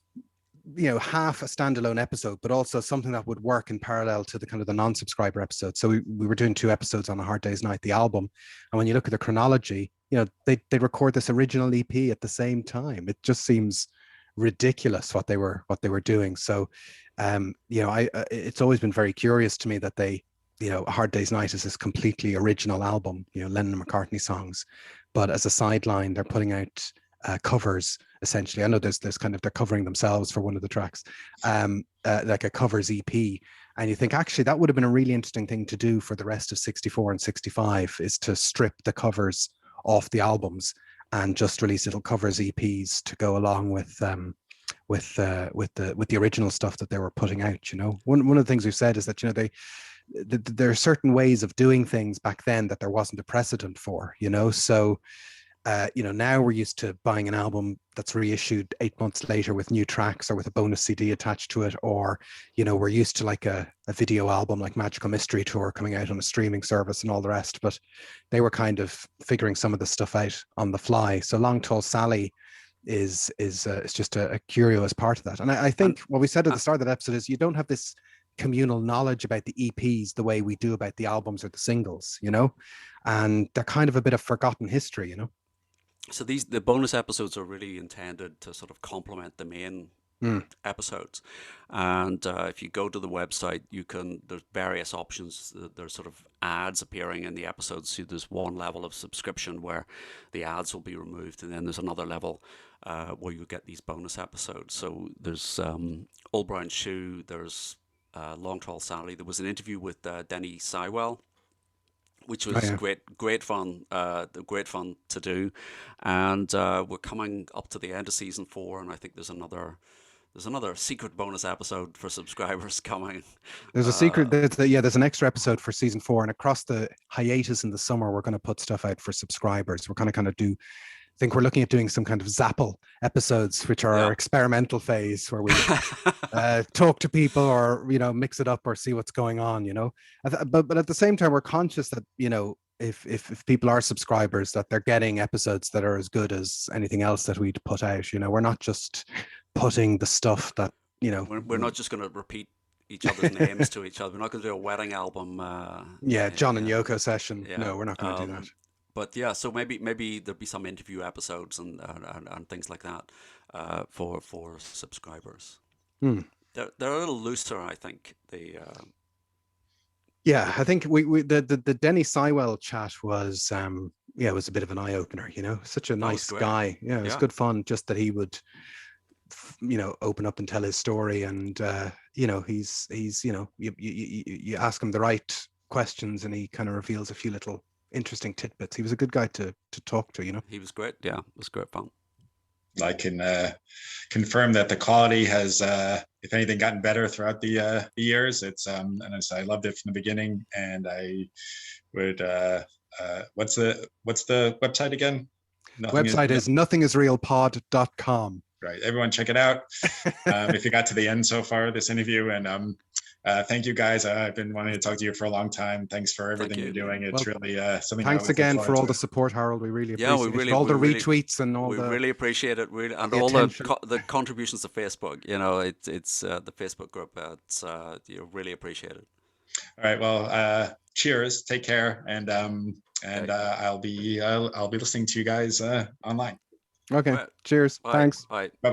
half a standalone episode, but also something that would work in parallel to the kind of the non-subscriber episode. So we were doing 2 episodes on A Hard Day's Night, the album, and when you look at the chronology, they record this original EP at the same time. It just seems ridiculous what they were doing. So it's always been very curious to me that they, A Hard Day's Night is this completely original album, Lennon and McCartney songs, but as a sideline they're putting out covers essentially. I know there's kind of, they're covering themselves for one of the tracks, like a covers EP, and you think actually that would have been a really interesting thing to do for the rest of 64 and 65, is to strip the covers off the albums and just release little covers EPs to go along with the original stuff that they were putting out. One of the things we've said is that there are certain ways of doing things back then that there wasn't a precedent for. So now we're used to buying an album that's reissued 8 months later with new tracks or with a bonus CD attached to it, or we're used to like a video album like Magical Mystery Tour coming out on a streaming service and all the rest. But they were kind of figuring some of the stuff out on the fly. So Long Tall Sally is just a curious part of that. And I think what we said at the start of that episode is you don't have this communal knowledge about the EPs the way we do about the albums or the singles, and they're kind of a bit of forgotten history, So the bonus episodes are really intended to sort of complement the main episodes. And if you go to the website, there's various options. There's sort of ads appearing in the episodes. So there's one level of subscription where the ads will be removed, and then there's another level where you get these bonus episodes. So there's Old Brown Shoe, there's Long Tall Sally. There was an interview with Denny Sywell, which was great fun to do, and we're coming up to the end of season 4, and I think there's another secret bonus episode for subscribers coming. There's a secret. There's an extra episode for season 4, and across the hiatus in the summer, we're going to put stuff out for subscribers. We're going to kind of I think we're looking at doing some kind of Zapple episodes, which are our experimental phase, where we talk to people or mix it up or see what's going on. But at the same time, we're conscious that if people are subscribers, that they're getting episodes that are as good as anything else that we'd put out. We're not just putting the stuff that We're not just going to repeat each other's names to each other. We're not going to do a wedding album. John and Yoko session. Yeah. No, we're not going to do that. But yeah, so maybe there'll be some interview episodes and things like that for subscribers. They're a little looser, I think. I think the Denny Sywell chat was it was a bit of an eye opener. Such a nice guy. Yeah, it was good fun. Just that he would open up and tell his story, and he's you ask him the right questions, and he kind of reveals a few little interesting tidbits. He was a good guy to talk to. He was great. Yeah, it was great fun. I can confirm that the quality has, if anything, gotten better throughout the years. It's and I loved it from the beginning, and I would what's the website again? Website is nothingisrealpod.com. Right, everyone check it out. If you got to the end so far this interview, and thank you guys. I've been wanting to talk to you for a long time. Thanks for everything you're doing. It's really something. Thanks again for all the support, Harold. We really appreciate all the retweets and all. We really appreciate it. Really, and all the contributions to Facebook. It's the Facebook group. It's you really appreciate it. All right. Well, cheers. Take care, and I'll be listening to you guys online. Okay. Cheers. Bye. Thanks. Bye. Bye.